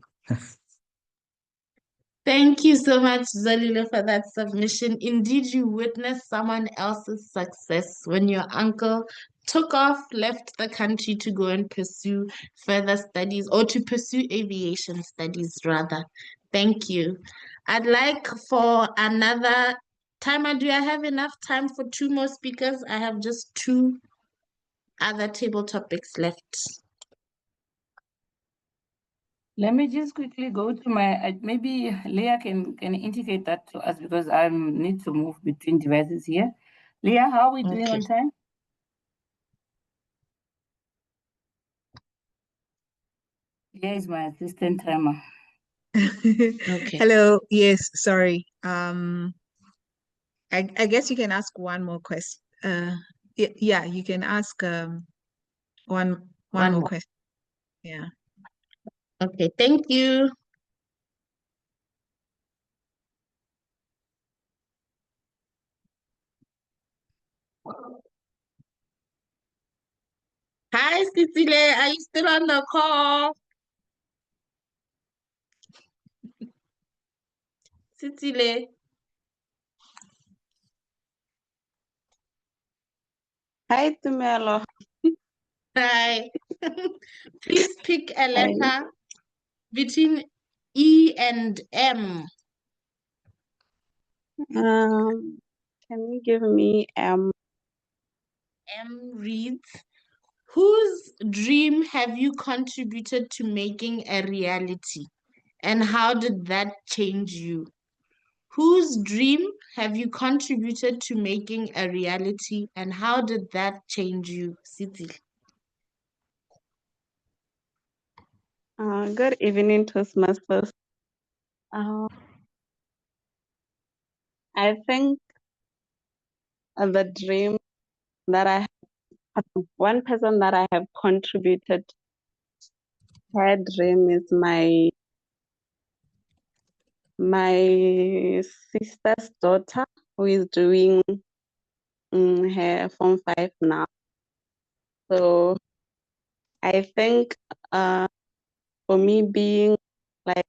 Thank you so much, Zolile, for that submission. Indeed, you witnessed someone else's success when your uncle took off, left the country to go and pursue further studies, or to pursue aviation studies, rather. Thank you. I'd like for another timer. Do I have enough time for two more speakers? I have just two other table topics left. Let me just quickly go to my, maybe Leah can indicate that to us because I need to move between devices here. Leah, how are we doing on time? Leah is my assistant timer. Okay. Hello. Yes, sorry. I guess you can ask one more question. Yeah, you can ask one more question. Yeah. Okay, thank you. Sisile, are you still on the call? Sisile. Hi, Tumelo. Hi. Please pick a Hi. letter between E and M. Can you give me M reads, whose dream have you contributed to making a reality? And how did that change you? Whose dream have you contributed to making a reality? And how did that change you, Siti? Good evening, Toastmasters. I think the dream that I have, one person that I have contributed her dream is my sister's daughter, who is doing her Form 5 now. So I think for me being like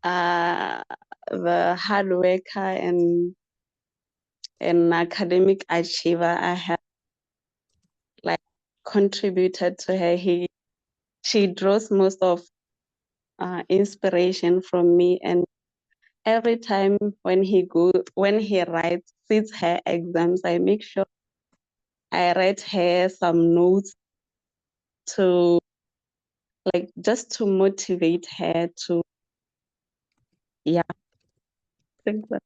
the hard worker and an academic achiever, I have like contributed to her. She draws most of inspiration from me, and every time when he sits her exams, I make sure I write her some notes to like just to motivate her to I think that.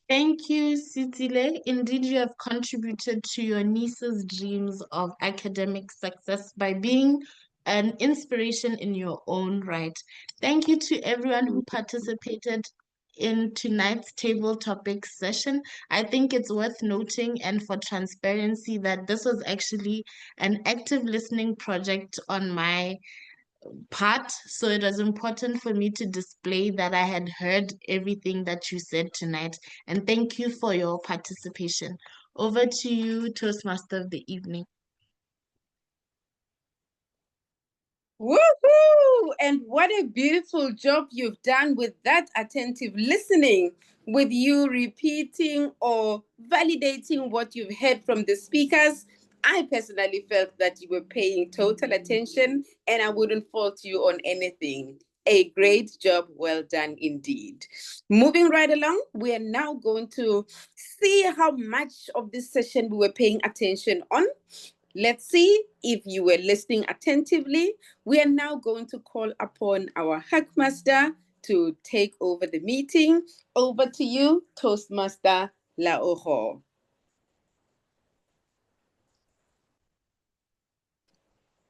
Thank you, Sitile. Indeed, you have contributed to your niece's dreams of academic success by being an inspiration in your own right. Thank you to everyone who participated in tonight's table topics session. I think it's worth noting, and for transparency, that this was actually an active listening project on my part. So it was important for me to display that I had heard everything that you said tonight. And thank you for your participation. Over to you, Toastmaster of the evening. Woohoo! And what a beautiful job you've done with that attentive listening, with you repeating or validating what you've heard from the speakers. I personally felt that you were paying total attention, and I wouldn't fault you on anything. A great job, well done indeed. Moving right along, we are now going to see how much of this session we were paying attention on. Let's see if you were listening attentively. We are now going to call upon our Hackmaster to take over the meeting. Over to you, Toastmaster Laoho.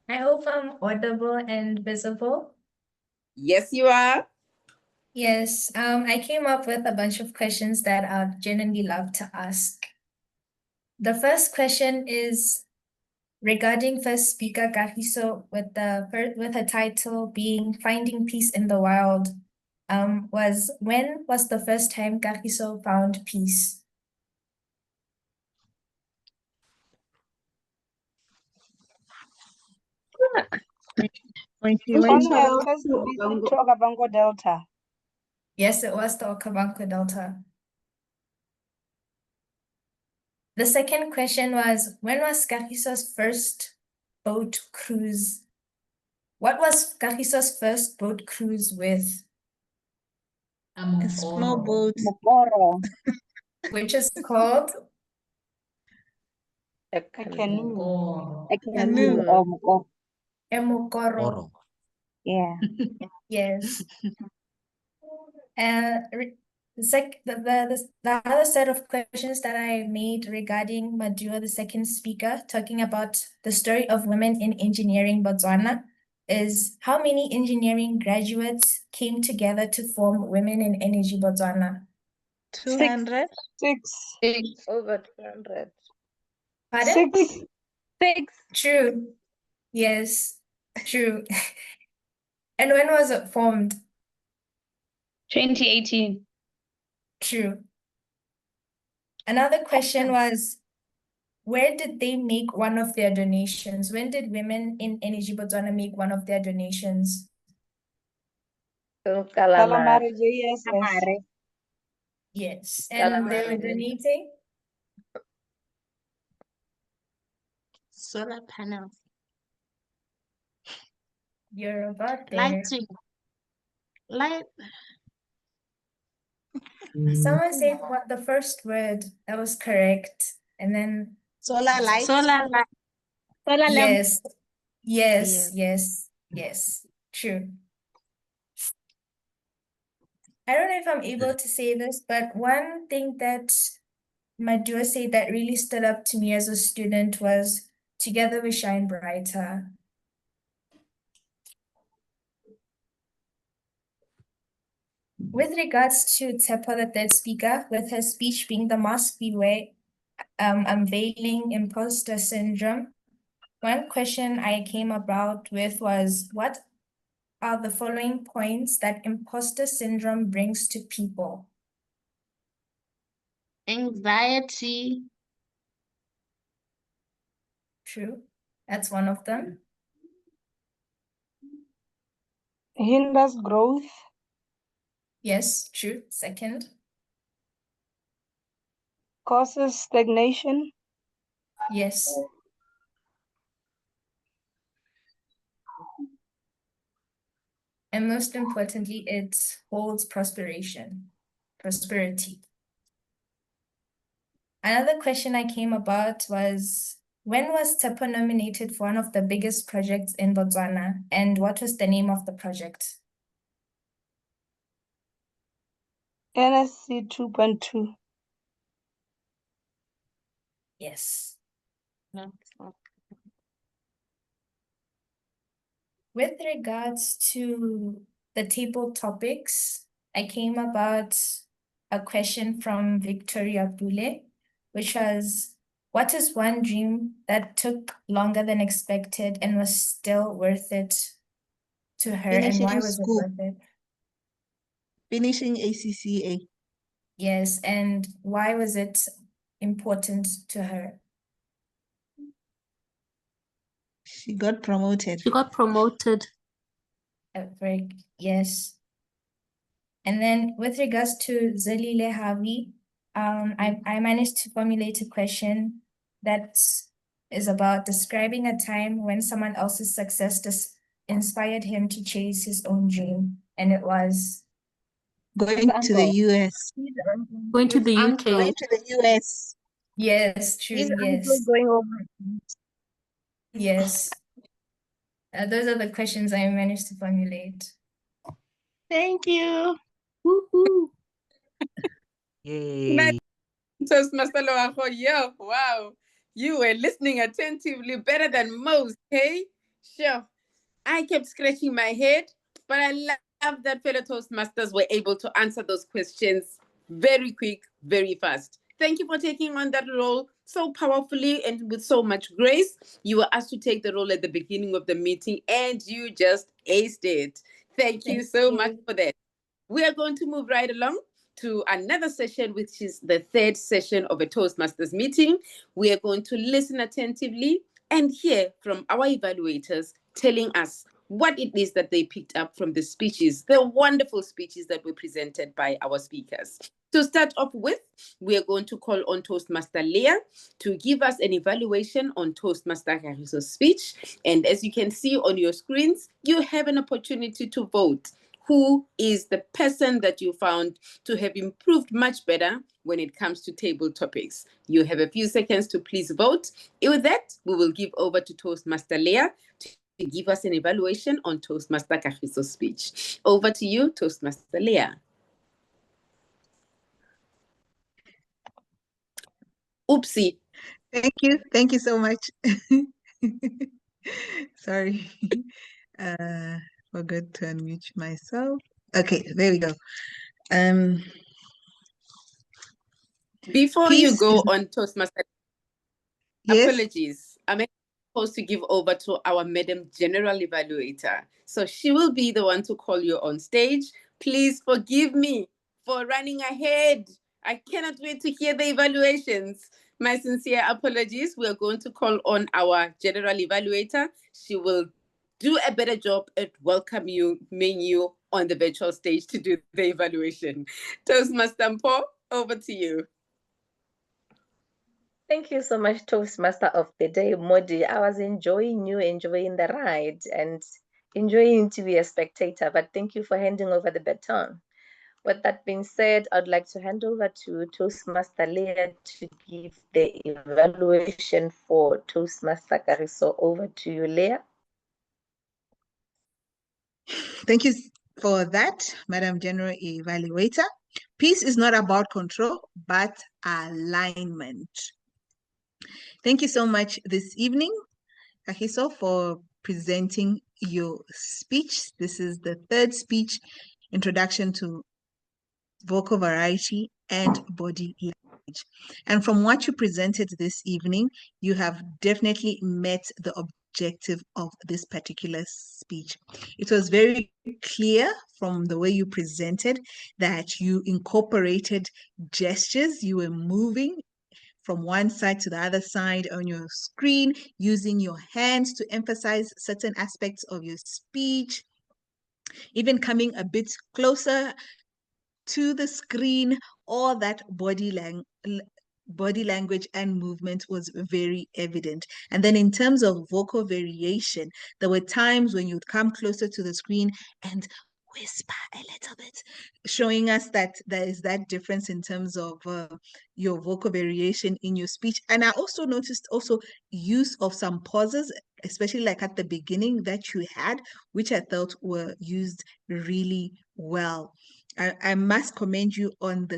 I hope I'm audible and visible. Yes, you are. Yes, I came up with a bunch of questions that I'd genuinely love to ask. The first question is regarding first speaker Kagiso with her title being Finding Peace in the Wild. When was the first time Kagiso found peace? When she went to Okavango Delta. Yes, it was the Okavango Delta. The second question was, when was Kagiso's first boat cruise? What was Kagiso's first boat cruise with? A small boat. Which is called? A canoe. A canoe. Emokoro. Yeah. Yes. The other set of questions that I made regarding Maduo, the second speaker, talking about the story of women in engineering Botswana, is how many engineering graduates came together to form Women in Energy Botswana? 200? Six. Over 200. Pardon? Six. True. Yes, true. And when was it formed? 2018. True. Another question was, where did they make one of their donations? When did women in Energy Botswana make one of their donations? Calamari JSS. Yes, and they were donating Solar panels. You're about there. Lighting. Light. Someone said what the first word that was correct, and then Solar light. Solar light. Solar lamp. yes, yes, yes, yes, true. I don't know if I'm able to say this, but one thing that Maduo said that really stood up to me as a student was, "Together we shine brighter." With regards to Tshepho, the third speaker, with her speech being the mask beware, unveiling imposter syndrome, one question I came about with was, what are the following points that imposter syndrome brings to people? Anxiety. True, that's one of them. Hinders growth. Yes, true. Second. Causes stagnation. Yes. And most importantly, it holds prosperity. Another question I came about was, when was Tshepho nominated for one of the biggest projects in Botswana, and what was the name of the project? NSC 2.2. Yes. No. With regards to the table topics, I came about a question from Victoria Bule, which was, what is one dream that took longer than expected and was still worth it to her, and why was it worth it? Finishing ACCA. Yes, and why was it important to her? She got promoted. She got promoted. Yes. And then with regards to Zelile Havi, I managed to formulate a question that is about describing a time when someone else's success inspired him to chase his own dream. And it was going to the US. Going to the UK. Going to the US. Yes, true, His yes. uncle going over. Yes. Those are the questions I managed to formulate. Thank you. Woohoo. Yay. Toastmaster Loago, yeah, wow. You were listening attentively better than most, hey? Sure. I kept scratching my head, but I love that fellow Toastmasters were able to answer those questions very quick, very fast. Thank you for taking on that role so powerfully and with so much grace. You were asked to take the role at the beginning of the meeting and you just aced it. Thank you so much for that. We are going to move right along to another session, which is the third session of a Toastmasters meeting. We are going to listen attentively and hear from our evaluators telling us what it is that they picked up from the speeches, the wonderful speeches that were presented by our speakers. To start off with, we are going to call on Toastmaster Leah to give us an evaluation on Toastmaster Kagiso's speech. And as you can see on your screens, you have an opportunity to vote. Who is the person that you found to have improved much better when it comes to table topics? You have a few seconds to please vote. With that, we will give over to Toastmaster Leah to give us an evaluation on Toastmaster Kagiso's speech. Over to you, Toastmaster Leah. Oopsie. Thank you so much. Sorry. Forgot to unmute myself. Okay, there we go. Before you go on, Toastmaster, yes? Apologies. I'm supposed to give over to our Madam General Evaluator. So she will be the one to call you on stage. Please forgive me for running ahead I cannot wait to hear the evaluations. My sincere apologies. We are going to call on our general evaluator. She will do a better job at welcoming you on the virtual stage to do the evaluation. Toastmaster Mpho, over to you. Thank you so much, Toastmaster of the Day, Moddy. I was enjoying you, enjoying the ride, and enjoying to be a spectator, but thank you for handing over the baton. With that being said, I'd like to hand over to Toastmaster Leah to give the evaluation for Toastmaster Kagiso. Over to you, Leah. Thank you for that, Madam General Evaluator. Peace is not about control, but alignment. Thank you so much this evening, Kagiso, for presenting your speech. This is the third speech, Introduction to Vocal Variety and Body Language. And from what you presented this evening, you have definitely met the objective of this particular speech. It was very clear from the way you presented that you incorporated gestures, you were moving from one side to the other side on your screen, using your hands to emphasize certain aspects of your speech, even coming a bit closer to the screen. All that body language and movement was very evident. And then in terms of vocal variation, there were times when you'd come closer to the screen and whisper a little bit, showing us that there is that difference in terms of your vocal variation in your speech. And I also noticed use of some pauses, especially like at the beginning that you had, which I thought were used really well. I must commend you on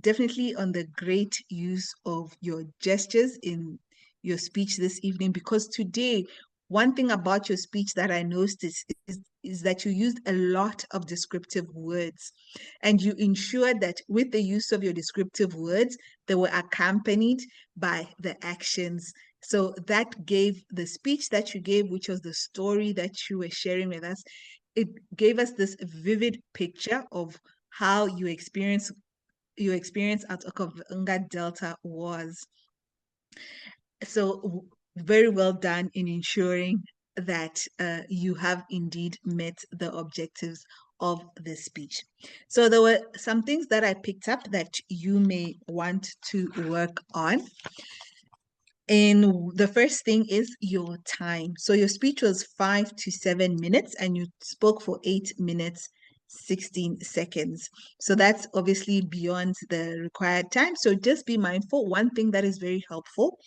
definitely on the great use of your gestures in your speech this evening, because today, one thing about your speech that I noticed is that you used a lot of descriptive words, and you ensured that with the use of your descriptive words, they were accompanied by the actions. So that gave the speech that you gave, which was the story that you were sharing with us, it gave us this vivid picture of how your experience at Okavango Delta was. So very well done in ensuring that you have indeed met the objectives of the speech. So there were some things that I picked up that you may want to work on. And the first thing is your time. So your speech was 5 to 7 minutes and you spoke for 8 minutes 16 seconds. So that's obviously beyond the required time. So just be mindful. One thing that is very helpful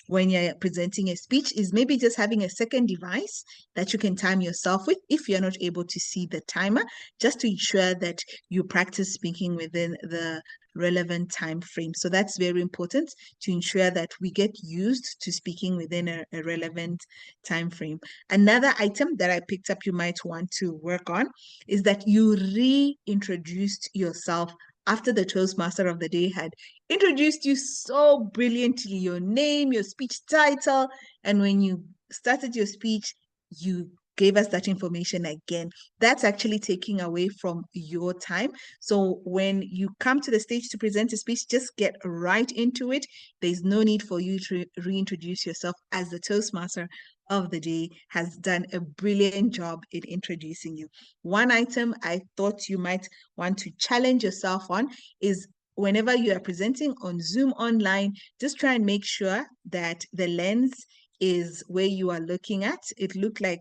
when you're presenting a speech is maybe just having a second device that you can time yourself with if you're not able to see the timer, just to ensure that you practice speaking within the relevant time frame. So that's very important to ensure that we get used to speaking within a relevant time frame. Another item that I picked up you might want to work on is that you reintroduced yourself after the Toastmaster of the Day had introduced you so brilliantly, your name, your speech title, and when you started your speech, you gave us that information again. That's actually taking away from your time. So when you come to the stage to present a speech, just get right into it. There's no need for you to reintroduce yourself, as the Toastmaster of the Day has done a brilliant job in introducing you. One item I thought you might want to challenge yourself on is whenever you are presenting on Zoom online, just try and make sure that the lens is where you are looking at. It looked like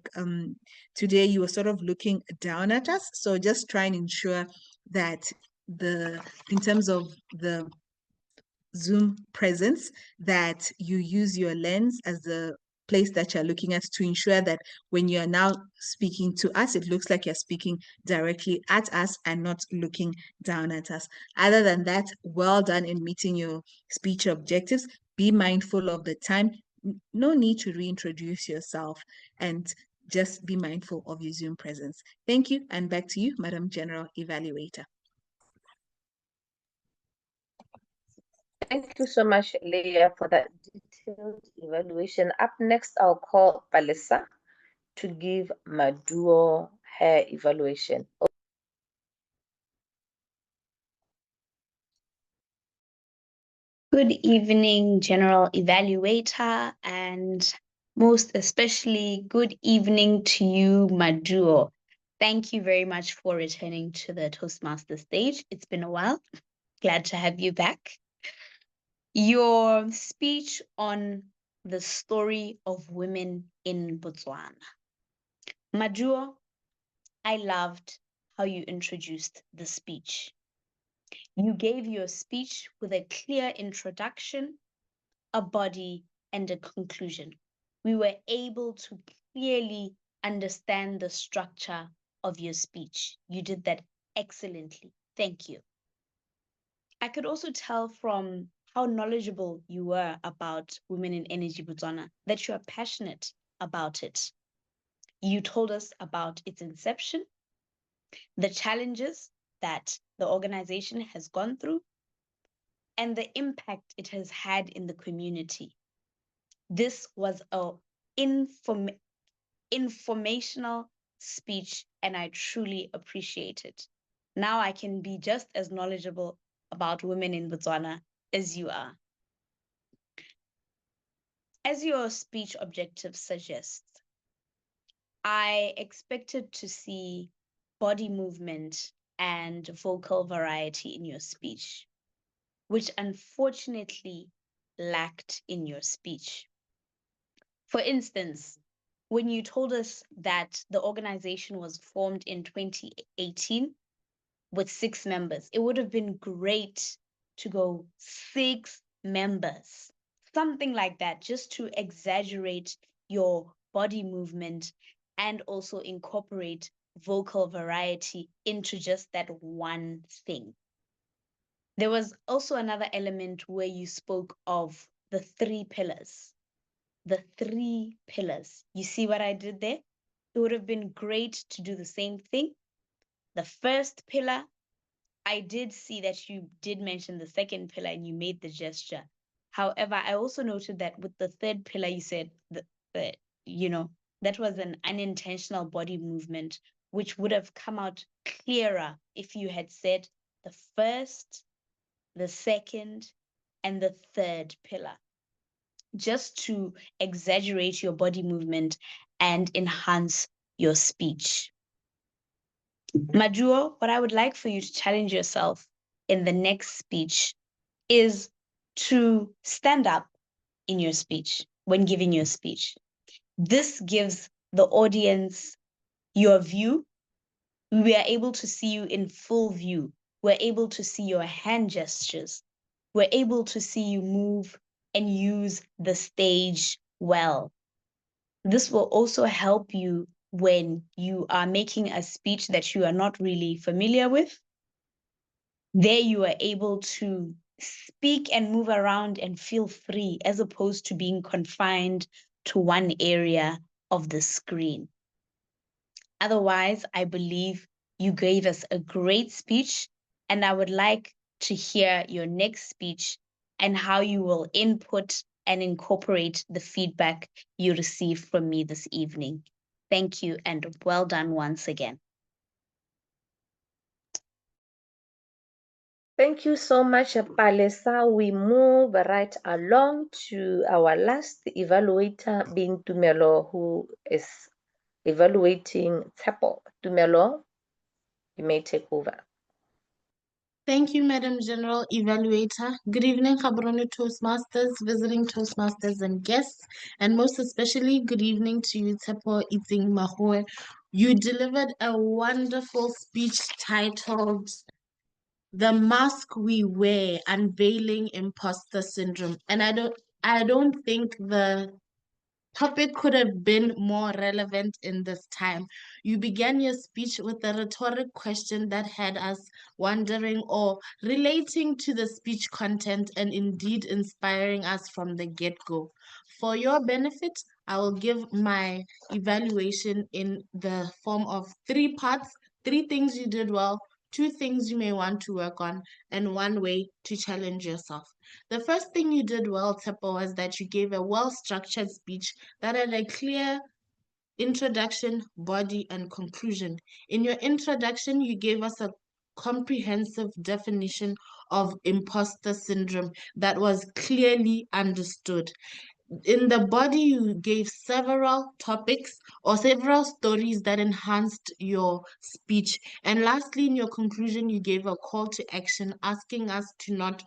today you were sort of looking down at us. So just try and ensure that in terms of the Zoom presence, that you use your lens as the place that you're looking at, to ensure that when you're now speaking to us, it looks like you're speaking directly at us and not looking down at us. Other than that, well done in meeting your speech objectives. Be mindful of the time. No need to reintroduce yourself, and just be mindful of your Zoom presence. Thank you, and back to you, Madam General Evaluator. Thank you so much, Leah, for that detailed evaluation. Up next, I'll call Palesa to give Maduo her evaluation. Good evening, General Evaluator, and most especially good evening to you, Maduo. Thank you very much for returning to the Toastmaster stage. It's been a while. Glad to have you back. Your speech on the story of women in Botswana. Maduo, I loved how you introduced the speech. You gave your speech with a clear introduction, a body, and a conclusion. We were able to clearly understand the structure of your speech. You did that excellently. Thank you. I could also tell from how knowledgeable you were about Women in Energy Botswana that you are passionate about it. You told us about its inception, the challenges that the organization has gone through, and the impact it has had in the community. This was a informational speech, and I truly appreciate it. Now I can be just as knowledgeable about women in Botswana as you are. As your speech objective suggests, I expected to see body movement and vocal variety in your speech, which unfortunately lacked in your speech. For instance, when you told us that the organization was formed in 2018 with 6 members, it would have been great to go 6 members, something like that, just to exaggerate your body movement and also incorporate vocal variety into just that one thing. There was also another element where you spoke of the 3 pillars. The 3 pillars. You see what I did there? It would have been great to do the same thing. The first pillar, I did see that you did mention the second pillar and you made the gesture. However, I also noted that with the third pillar, you said that was an unintentional body movement, which would have come out clearer if you had said the first, the second, and the third pillar, just to exaggerate your body movement and enhance your speech. Maduo, what I would like for you to challenge yourself in the next speech is to stand up in your speech when giving your speech. This gives the audience your view. We are able to see you in full view. We're able to see your hand gestures. We're able to see you move and use the stage well. This will also help you when you are making a speech that you are not really familiar with. There you are able to speak and move around and feel free, as opposed to being confined to one area of the screen. Otherwise, I believe you gave us a great speech, and I would like to hear your next speech and how you will input and incorporate the feedback you received from me this evening. Thank you, and well done once again. Thank you so much, Palesa. We move right along to our last evaluator, being Tumelo, who is evaluating Tshepho. Tumelo, you may take over. Thank you, Madam General Evaluator. Good evening, Gaborone Toastmasters, visiting Toastmasters and guests, and most especially, good evening to you, Tshepho Eating Magowe. You delivered a wonderful speech titled "The Mask We Wear: Unveiling Imposter Syndrome," and I don't think the topic could have been more relevant in this time. You began your speech with a rhetoric question that had us wondering or relating to the speech content and indeed inspiring us from the get-go. For your benefit, I will give my evaluation in the form of 3 parts, 3 things you did well, 2 things you may want to work on, and 1 way to challenge yourself. The first thing you did well, Tshepho, was that you gave a well-structured speech that had a clear introduction, body, and conclusion. In your introduction, you gave us a comprehensive definition of imposter syndrome that was clearly understood. In the body, you gave several topics or several stories that enhanced your speech. And lastly, in your conclusion, you gave a call to action asking us to not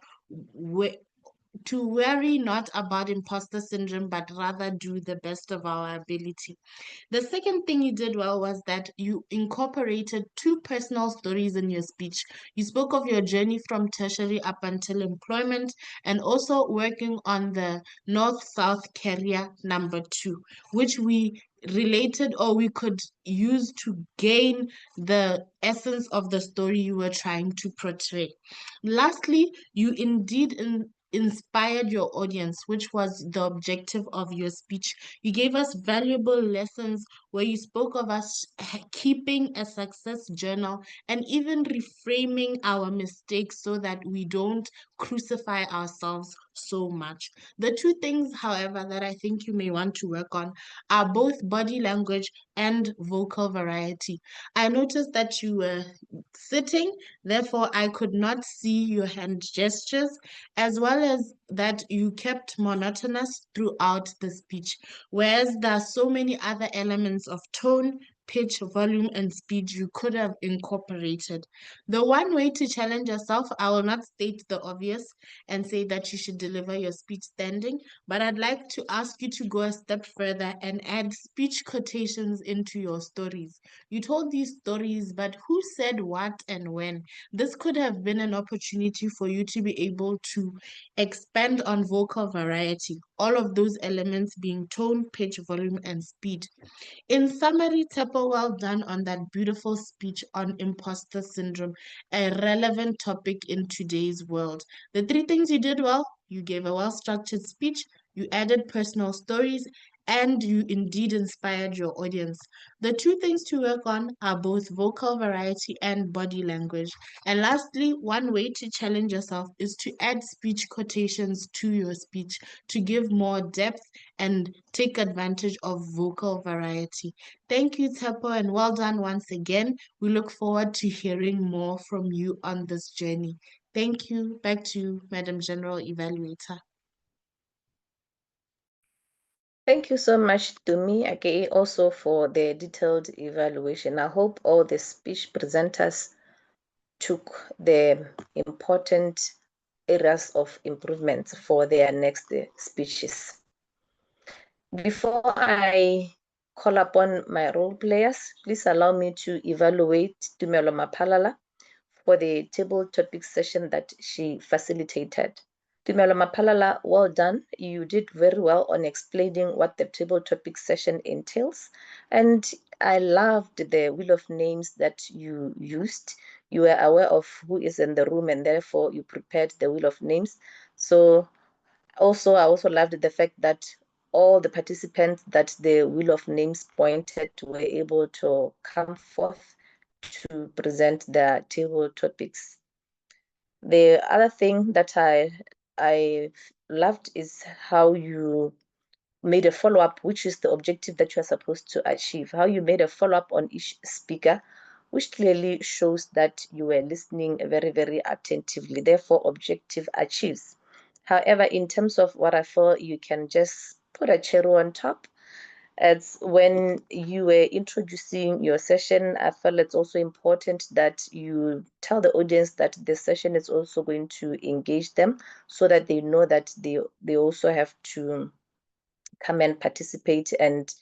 to worry not about imposter syndrome, but rather do the best of our ability. The second thing you did well was that you incorporated two personal stories in your speech. You spoke of your journey from tertiary up until employment and also working on the North-South carrier number 2, which we related or we could use to gain the essence of the story you were trying to portray. Lastly, you indeed inspired your audience, which was the objective of your speech. You gave us valuable lessons where you spoke of us keeping a success journal and even reframing our mistakes so that we don't crucify ourselves so much. The two things, however, that I think you may want to work on are both body language and vocal variety. I noticed that you were sitting, therefore I could not see your hand gestures, as well as that you kept monotonous throughout the speech, whereas there are so many other elements of tone, pitch, volume, and speed you could have incorporated. The one way to challenge yourself, I will not state the obvious and say that you should deliver your speech standing, but I'd like to ask you to go a step further and add speech quotations into your stories. You told these stories, but who said what and when? This could have been an opportunity for you to be able to expand on vocal variety, all of those elements being tone, pitch, volume, and speed. In summary, Tshepho, well done on that beautiful speech on imposter syndrome, a relevant topic in today's world. The three things you did well: you gave a well-structured speech, you added personal stories, and you indeed inspired your audience. The two things to work on are both vocal variety and body language. And lastly, one way to challenge yourself is to add speech quotations to your speech to give more depth and take advantage of vocal variety. Thank you, Tshepho, and well done once again. We look forward to hearing more from you on this journey. Thank you. Back to you, Madam General Evaluator. Thank you so much to me, aka also for the detailed evaluation. I hope all the speech presenters took the important areas of improvement for their next speeches. Before I call upon my role players, please allow me to evaluate Tumelo Mapalala for the table topic session that she facilitated. Tumelo Mapalala, well done. You did very well on explaining what the table topic session entails. And I loved the wheel of names that you used. You were aware of who is in the room and therefore you prepared the wheel of names. So I also loved the fact that all the participants that the wheel of names pointed to were able to come forth to present their table topics. The other thing that I loved is how you made a follow-up, which is the objective that you are supposed to achieve. How you made a follow-up on each speaker, which clearly shows that you were listening very, very attentively. Therefore, objective achieves. However, in terms of what I feel you can just put a cherry on top, it's when you were introducing your session, I felt it's also important that you tell the audience that the session is also going to engage them so that they know that they also have to come and participate and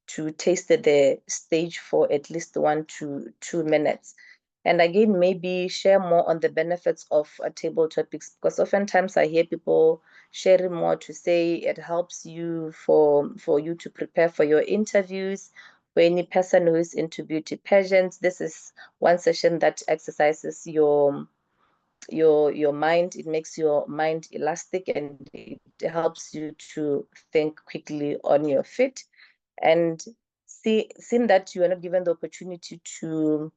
to taste the stage for at least 1 to 2 minutes. And again, maybe share more on the benefits of table topics, because oftentimes I hear people sharing more to say it helps you for you to prepare for your interviews. For any person who is into beauty pageants, this is one session that exercises your mind. It makes your mind elastic and it helps you to think quickly on your feet. And seeing that you are not given the opportunity to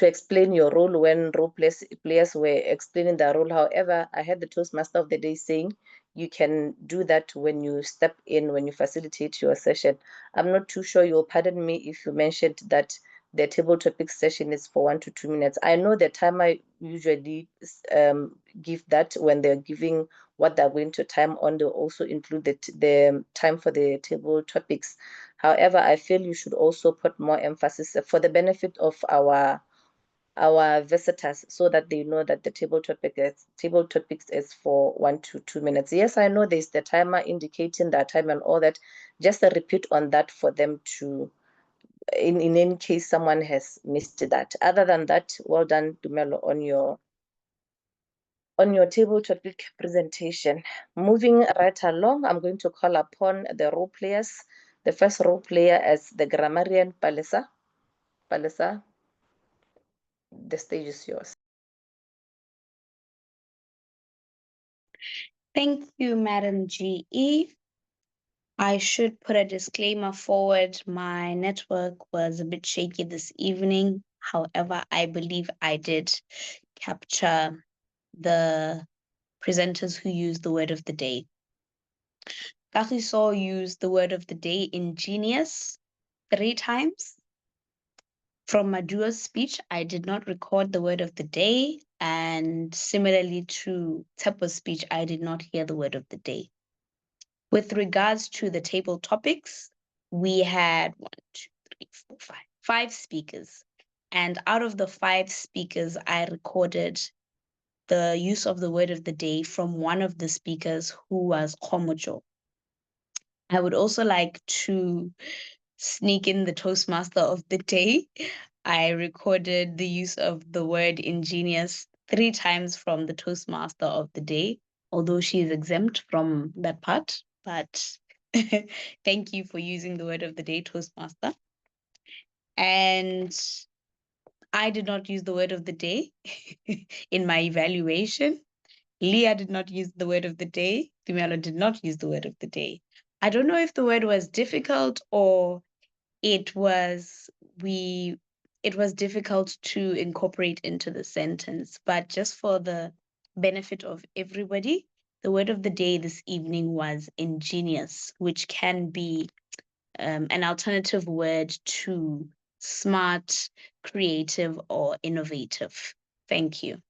explain your role when role players were explaining their role. However, I had the Toastmaster of the day saying you can do that when you step in, when you facilitate your session. I'm not too sure, you'll pardon me if you mentioned that the table topic session is for 1 to 2 minutes. I know the timer usually give that when they're giving what they're going to time on. They'll also include the time for the table topics. However, I feel you should also put more emphasis for the benefit of our visitors, so that they know that the table topics is for 1 to 2 minutes. Yes, I know there's the timer indicating that time and all that. Just a repeat on that for them to, in any case someone has missed that. Other than that, well done, Dumelo, on your table topic presentation. Moving right along, I'm going to call upon the role players. The first role player is the grammarian, Palesa. Palesa, the stage is yours. Thank you, Madam GE. I should put a disclaimer forward. My network was a bit shaky this evening. However, I believe I did capture the presenters who used the word of the day. Kagiso used the word of the day, ingenious, 3 times. From Maduo's speech, I did not record the word of the day. And similarly to Tshepho's speech, I did not hear the word of the day. With regards to the table topics, we had 5 speakers. And out of the 5 speakers, I recorded the use of the word of the day from one of the speakers, who was Komojo. I would also like to sneak in the Toastmaster of the day. I recorded the use of the word ingenious 3 times from the Toastmaster of the day, although she is exempt from that part. But thank you for using the word of the day, Toastmaster. And I did not use the word of the day in my evaluation. Leah did not use the word of the day. Dumelo did not use the word of the day. I don't know if the word was difficult or it was difficult to incorporate into the sentence, but just for the benefit of everybody, the word of the day this evening was ingenious, which can be an alternative word to smart, creative, or innovative. Thank you.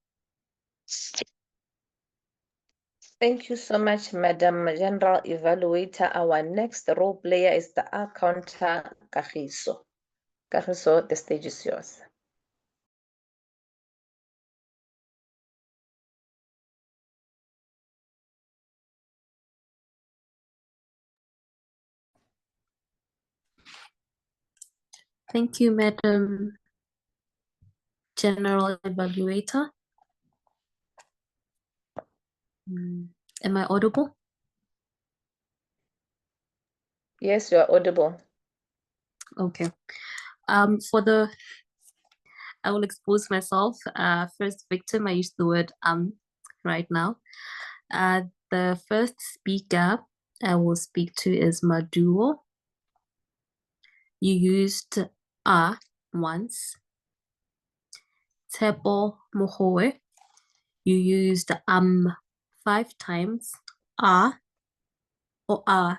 Thank you so much, Madam General Evaluator. Our next role player is the accountant, Kagiso. Kagiso, the stage is yours. Thank you, Madam General Evaluator. Am I audible? Yes, you are audible. Okay. I will expose myself. First victim, I use the word right now. The first speaker I will speak to is Maduo. You used once. Tshepho Magowe, you used 5 times. Or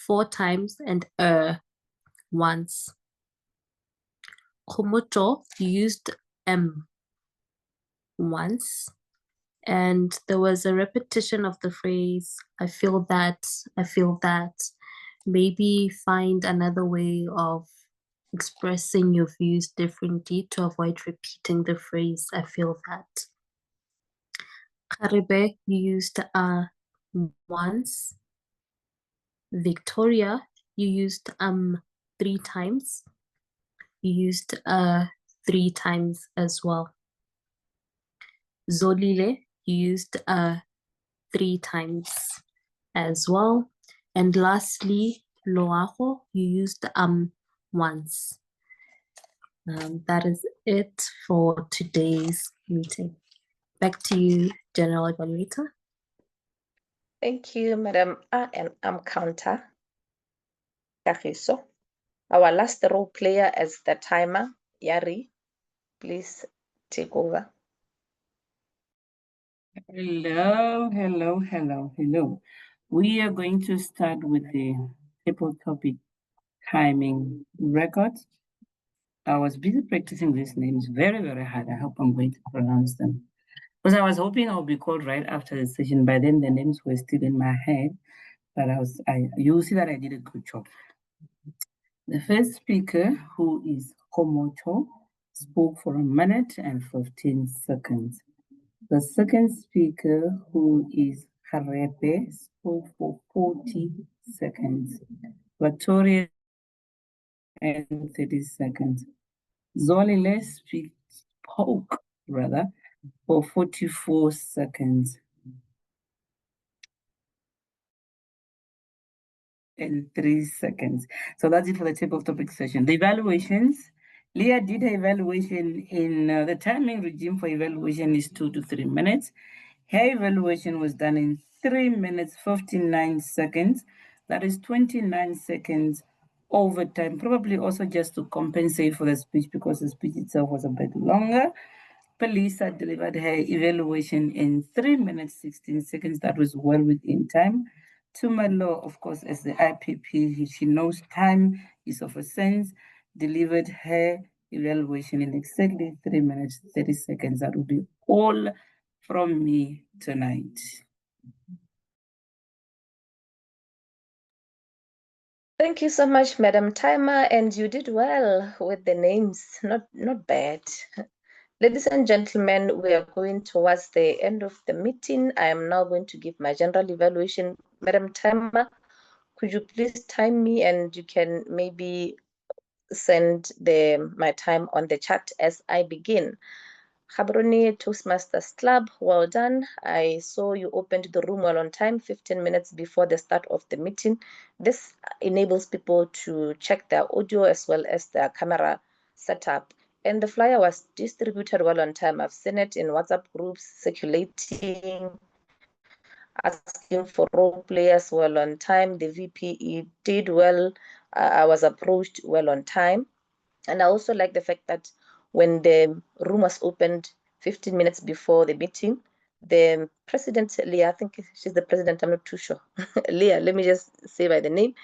4 times, and once. Komocho, you used once, and there was a repetition of the phrase, I feel that, maybe find another way of expressing your views differently to avoid repeating the phrase, I feel that. Karibe, you used once. Victoria, you used 3 times. You used 3 times as well. Zolile, you used 3 times as well. And lastly, Loago, you used once. That is it for today's meeting. Back to you, General Evaluator. Thank you, Madam and counter, Kagiso. Our last role player is the timer, Yari. Please take over. Hello. We are going to start with the table topic timing records. I was busy practicing these names very, very hard. I hope I'm going to pronounce them. Because I was hoping I'll be called right after the session. By then, the names were still in my head. But you'll see that I did a good job. The first speaker, who is Komocho, spoke for 1 minute and 15 seconds. The second speaker, who is Harepe, spoke for 40 seconds. Victoria, and 30 seconds. Zolile spoke for 44 seconds. And 3 seconds. So that's it for the table of topics session. The evaluations. Leah did her evaluation in the timing regime for evaluation is 2 to 3 minutes. Her evaluation was done in 3 minutes, 59 seconds. That is 29 seconds overtime, probably also just to compensate for the speech because the speech itself was a bit longer. Pelisa delivered her evaluation in 3 minutes, 16 seconds. That was well within time. Tumalo, of course, as the IPP, she knows time is of a sense, delivered her evaluation in exactly 3 minutes, 30 seconds. That will be all from me tonight. Thank you so much, Madam Timer, and you did well with the names. Not bad. Ladies and gentlemen, we are going towards the end of the meeting. I am now going to give my general evaluation. Madam Timer, could you please time me, and you can maybe send my time on the chat as I begin. Gaborone Toastmasters Club, well done. I saw you opened the room well on time, 15 minutes before the start of the meeting. This enables people to check their audio as well as their camera setup. And the flyer was distributed well on time. I've seen it in WhatsApp groups circulating, asking for role players well on time. The VPE did well. I was approached well on time. And I also like the fact that when the room was opened 15 minutes before the meeting, the president, Leah, I think she's the president, I'm not too sure. Leah, let me just say by the name.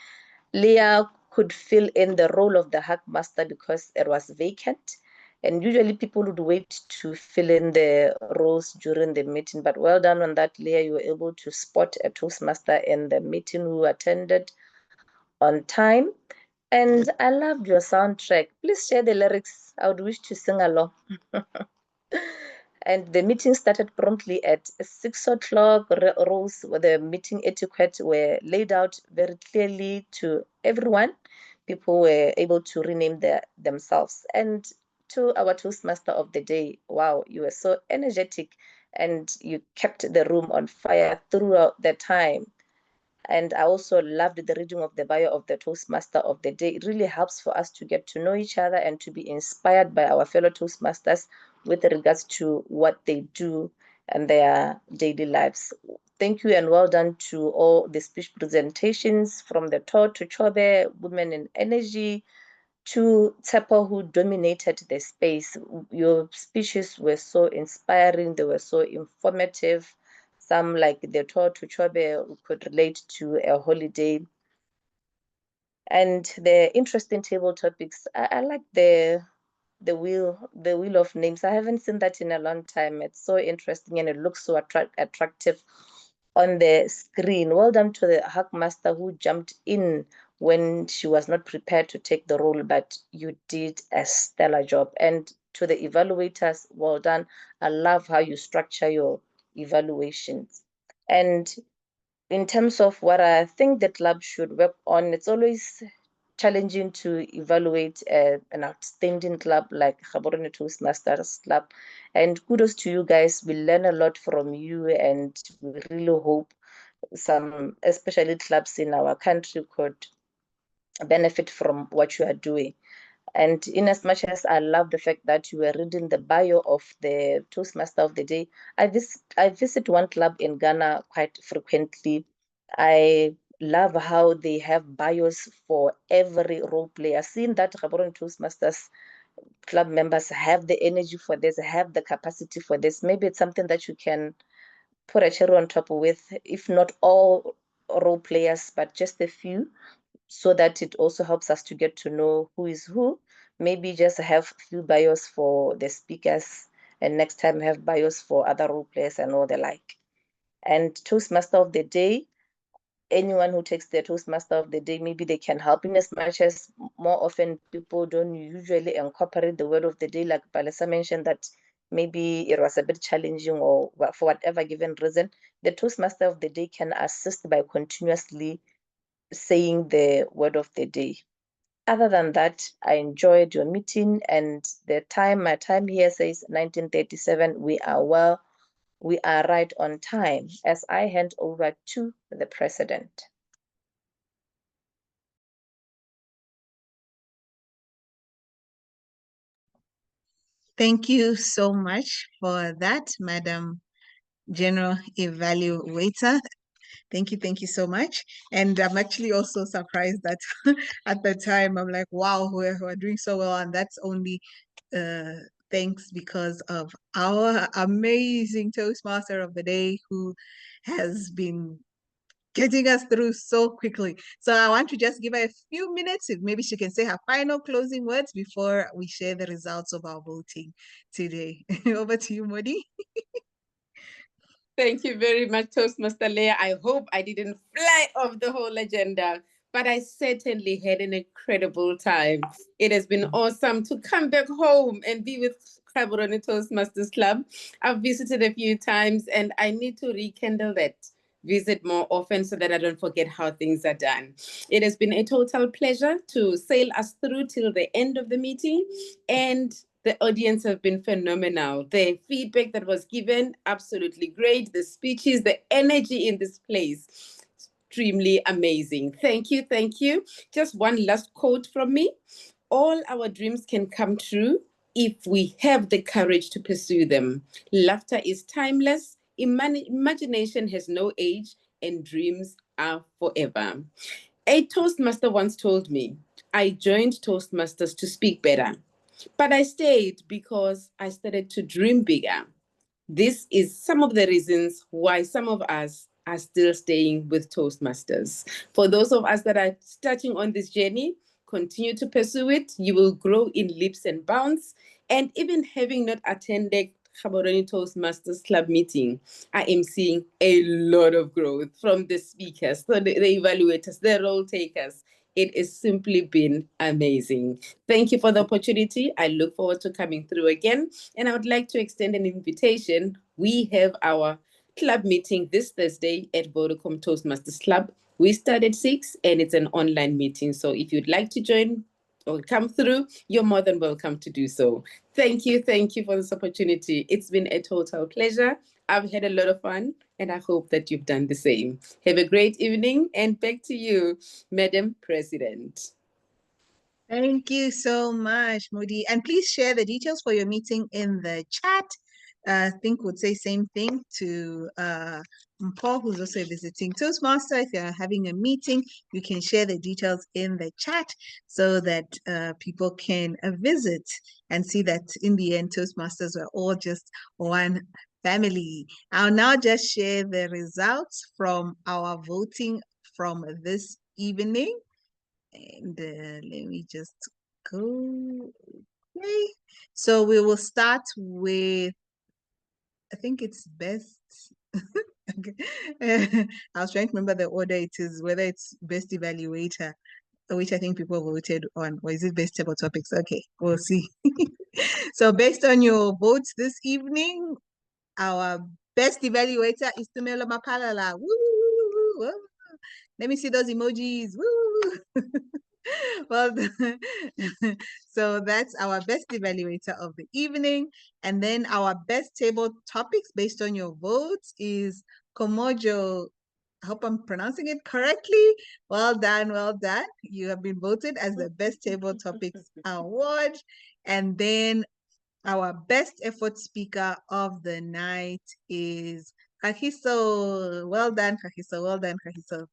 Leah could fill in the role of the hack master because it was vacant. And usually people would wait to fill in the roles during the meeting. But well done on that, Leah. You were able to spot a Toastmaster in the meeting who attended on time. And I loved your soundtrack. Please share the lyrics. I would wish to sing along. And the meeting started promptly at 6 o'clock. Rules with the meeting etiquette were laid out very clearly to everyone. People were able to rename themselves. And to our Toastmaster of the day, wow, you were so energetic and you kept the room on fire throughout the time. And I also loved the reading of the bio of the Toastmaster of the day. It really helps for us to get to know each other and to be inspired by our fellow Toastmasters with regards to what they do and their daily lives. Thank you and well done to all the speech presentations from the Tour to Chobe, Women in Energy, to Tshepho, who dominated the space. Your speeches were so inspiring. They were so informative. Some like the Tour to Chobe could relate to a holiday. And the interesting table topics, I like the wheel of names. I haven't seen that in a long time. It's so interesting and it looks so attractive on the screen. Well done to the Hackmaster who jumped in when she was not prepared to take the role, but you did a stellar job. And to the evaluators, well done. I love how you structure your evaluations. And in terms of what I think the club should work on, it's always challenging to evaluate an outstanding club like Gaborone Toastmasters Club. And kudos to you guys. We learn a lot from you, and we really hope some, especially clubs in our country, could benefit from what you are doing. And in as much as I love the fact that you were reading the bio of the Toastmaster of the day, I visit one club in Ghana quite frequently. I love how they have bios for every role player. Seeing that Gaborone Toastmasters club members have the energy for this, have the capacity for this, maybe it's something that you can put a cherry on top with, if not all role players, but just a few, so that it also helps us to get to know who is who. Maybe just have a few bios for the speakers and next time have bios for other role players and all the like. And Toastmaster of the Day, anyone who takes the Toastmaster of the Day, maybe they can help in as much as more often people don't usually incorporate the word of the day. Like Palesa mentioned that maybe it was a bit challenging or for whatever given reason, the Toastmaster of the Day can assist by continuously saying the word of the day. Other than that, I enjoyed your meeting, and my time here says 1937. We are right on time, as I hand over to the president. Thank you so much for that, Madam General Evaluator. Thank you so much. And I'm actually also surprised that at the time, I'm like, wow, we're doing so well. And that's only thanks because of our amazing Toastmaster of the Day, who has been getting us through so quickly. So I want to just give her a few minutes, if maybe she can say her final closing words before we share the results of our voting today. Over to you, Moddy. Thank you very much, Toastmaster Leah. I hope I didn't fly off the whole agenda, but I certainly had an incredible time. It has been awesome to come back home and be with Gaborone Toastmasters Club. I've visited a few times and I need to rekindle that visit more often so that I don't forget how things are done. It has been a total pleasure to sail us through till the end of the meeting, and the audience have been phenomenal. The feedback that was given, absolutely great. The speeches, the energy in this place, extremely amazing. Thank you, thank you. Just one last quote from me. All our dreams can come true if we have the courage to pursue them. Laughter is timeless, imagination has no age, and dreams are forever. A Toastmaster once told me, I joined Toastmasters to speak better, but I stayed because I started to dream bigger. This is some of the reasons why some of us are still staying with Toastmasters. For those of us that are starting on this journey, continue to pursue it. You will grow in leaps and bounds. And even having not attended Gaborone Toastmasters Club meeting, I am seeing a lot of growth from the speakers, so the evaluators, the role takers. It has simply been amazing. Thank you for the opportunity. I look forward to coming through again. And I would like to extend an invitation. We have our club meeting this Thursday at Vodacom Toastmasters Club. We start at 6 and it's an online meeting. So if you'd like to join or come through, you're more than welcome to do so. Thank you for this opportunity. It's been a total pleasure. I've had a lot of fun and I hope that you've done the same. Have a great evening and back to you, Madam President. Thank you so much, Moddy. And please share the details for your meeting in the chat. I think would say same thing to Paul, who's also a visiting Toastmaster. If you're having a meeting, you can share the details in the chat so that people can visit and see that in the end, Toastmasters were all just one family. I'll now just share the results from our voting from this evening. And let me just go. Okay. So we will start with, I think it's best. Okay. I was trying to remember the order it is, whether it's best evaluator, which I think people voted on, or is it best table topics? Okay, we'll see. So based on your votes this evening, our best evaluator is Tumelo Mapalala. Woo, woo, woo, woo. Let me see those emojis. Woo! Well, so that's our best evaluator of the evening. And then our best table topics based on your votes is Komojo. I hope I'm pronouncing it correctly. Well done, well done. You have been voted as the best table topics award. And then our best effort speaker of the night is Kagiso. Well done, Kagiso. Well done, Kagiso.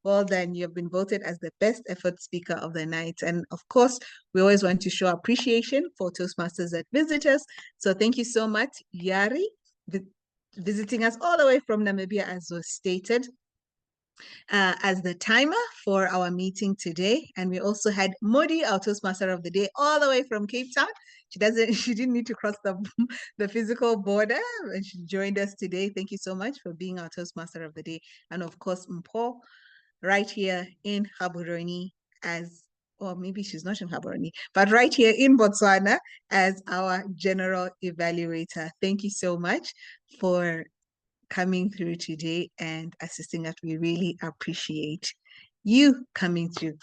Well done. You have been voted as the best effort speaker of the night. And of course, we always want to show appreciation for Toastmasters that visit us. So thank you so much, Yari, visiting us all the way from Namibia, as was stated, as the timer for our meeting today. And we also had Moddy, our Toastmaster of the day, all the way from Cape Town. She didn't need to cross the physical border, and she joined us today. Thank you so much for being our Toastmaster of the day. And of course, Mpho, right here in Gaborone or maybe she's not in Gaborone, but right here in Botswana as our general evaluator. Thank you so much for coming through today and assisting us. We really appreciate you coming through.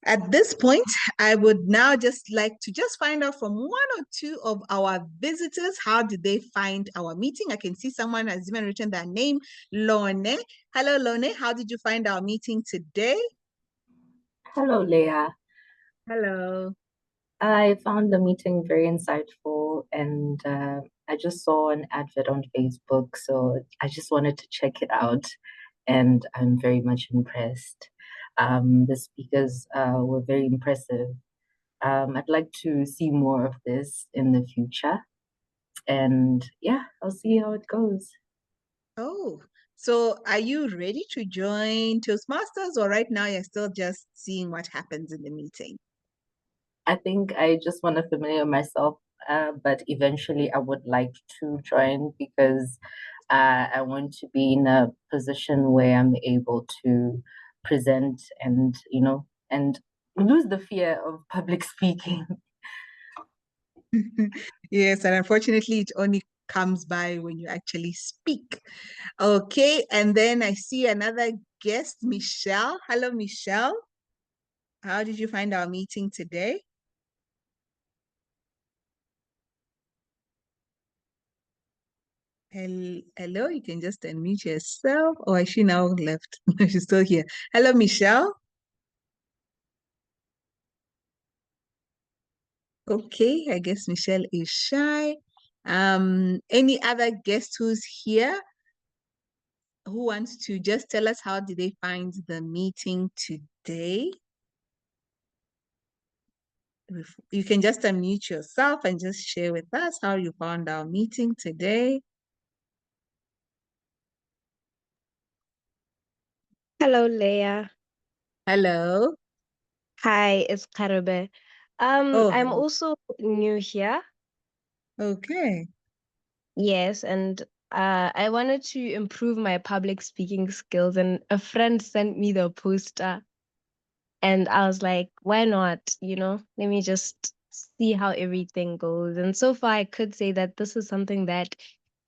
At this point, I would now just like to find out from one or two of our visitors, how did they find our meeting? I can see someone has even written their name, Lone. Hello, Lone. How did you find our meeting today? Hello, Leah. Hello. I found the meeting very insightful, and I just saw an advert on Facebook, so I just wanted to check it out, and I'm very much impressed. The speakers were very impressive. I'd like to see more of this in the future, and yeah, I'll see how it goes. Oh, so are you ready to join Toastmasters, or right now you're still just seeing what happens in the meeting? I think I just want to familiar myself, but eventually I would like to join because I want to be in a position where I'm able to present and, and lose the fear of public speaking. Yes, and unfortunately, it only comes by when you actually speak. Okay, and then I see another guest, Michelle. Hello, Michelle. How did you find our meeting today? Hello, you can just unmute yourself. Oh, is she now left? She's still here. Hello, Michelle. Okay, I guess Michelle is shy. Any other guest who's here who wants to just tell us how did they find the meeting today? You can just unmute yourself and just share with us how you found our meeting today. Hello, Leah. Hello. Hi, it's Karebe. Oh, I'm also new here. okay. Yes, and I wanted to improve my public speaking skills, and a friend sent me the poster, and I was like, why not? Let me just see how everything goes. And so far, I could say that this is something that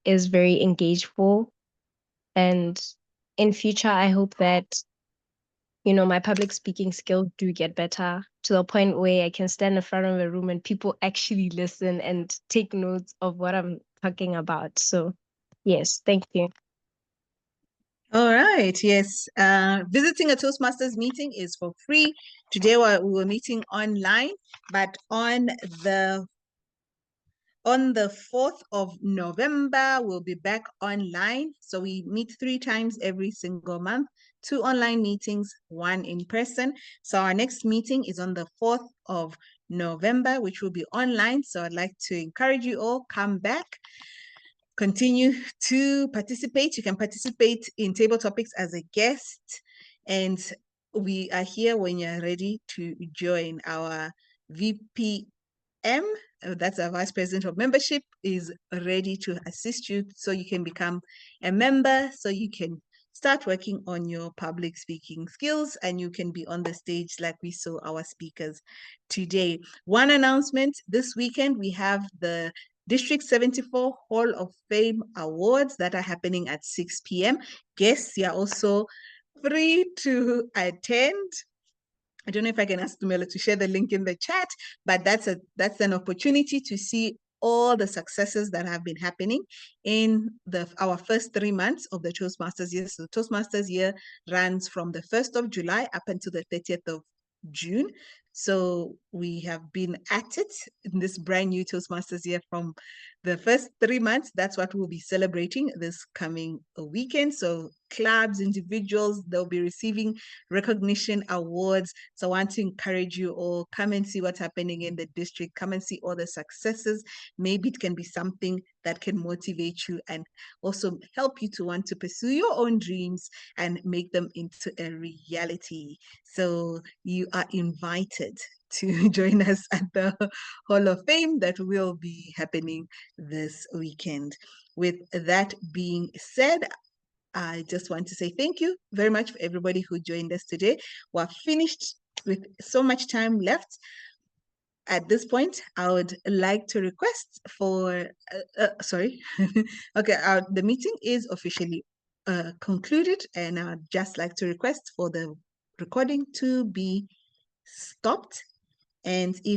is very engageful, and in future, I hope that my public speaking skills do get better to the point where I can stand in front of a room and people actually listen and take notes of what I'm talking about. So, yes, thank you. All right. Yes. Visiting a Toastmasters meeting is for free. Today we were meeting online, but on the 4th of November, we'll be back online. So we meet 3 times every single month, 2 online meetings, 1 in person. So our next meeting is on the 4th of November, which will be online. So I'd like to encourage you all, come back, continue to participate. You can participate in table topics as a guest. And we are here when you're ready to join. Our VP that's our Vice President of Membership, is ready to assist you so you can become a member, so you can start working on your public speaking skills and you can be on the stage like we saw our speakers today. One announcement, this weekend we have the District 74 Hall of Fame Awards that are happening at 6 p.m. Guests, you're also free to attend. I don't know if I can ask Tumelo to share the link in the chat, but that's an opportunity to see all the successes that have been happening in our first 3 months of the Toastmasters year. So Toastmasters year runs from the 1st of July up until the 30th of June. So we have been at it in this brand new Toastmasters year from the first 3 months. That's what we'll be celebrating this coming weekend. So clubs, individuals, they'll be receiving recognition awards. So I want to encourage you all, come and see what's happening in the district, come and see all the successes. Maybe it can be something that can motivate you and also help you to want to pursue your own dreams and make them into a reality. So you are invited to join us at the Hall of Fame that will be happening this weekend. With that being said, I just want to say thank you very much for everybody who joined us today. We're finished with so much time left. At this point, I would like to request for, sorry, okay, the meeting is officially concluded, and I'd just like to request for the recording to be stopped. And if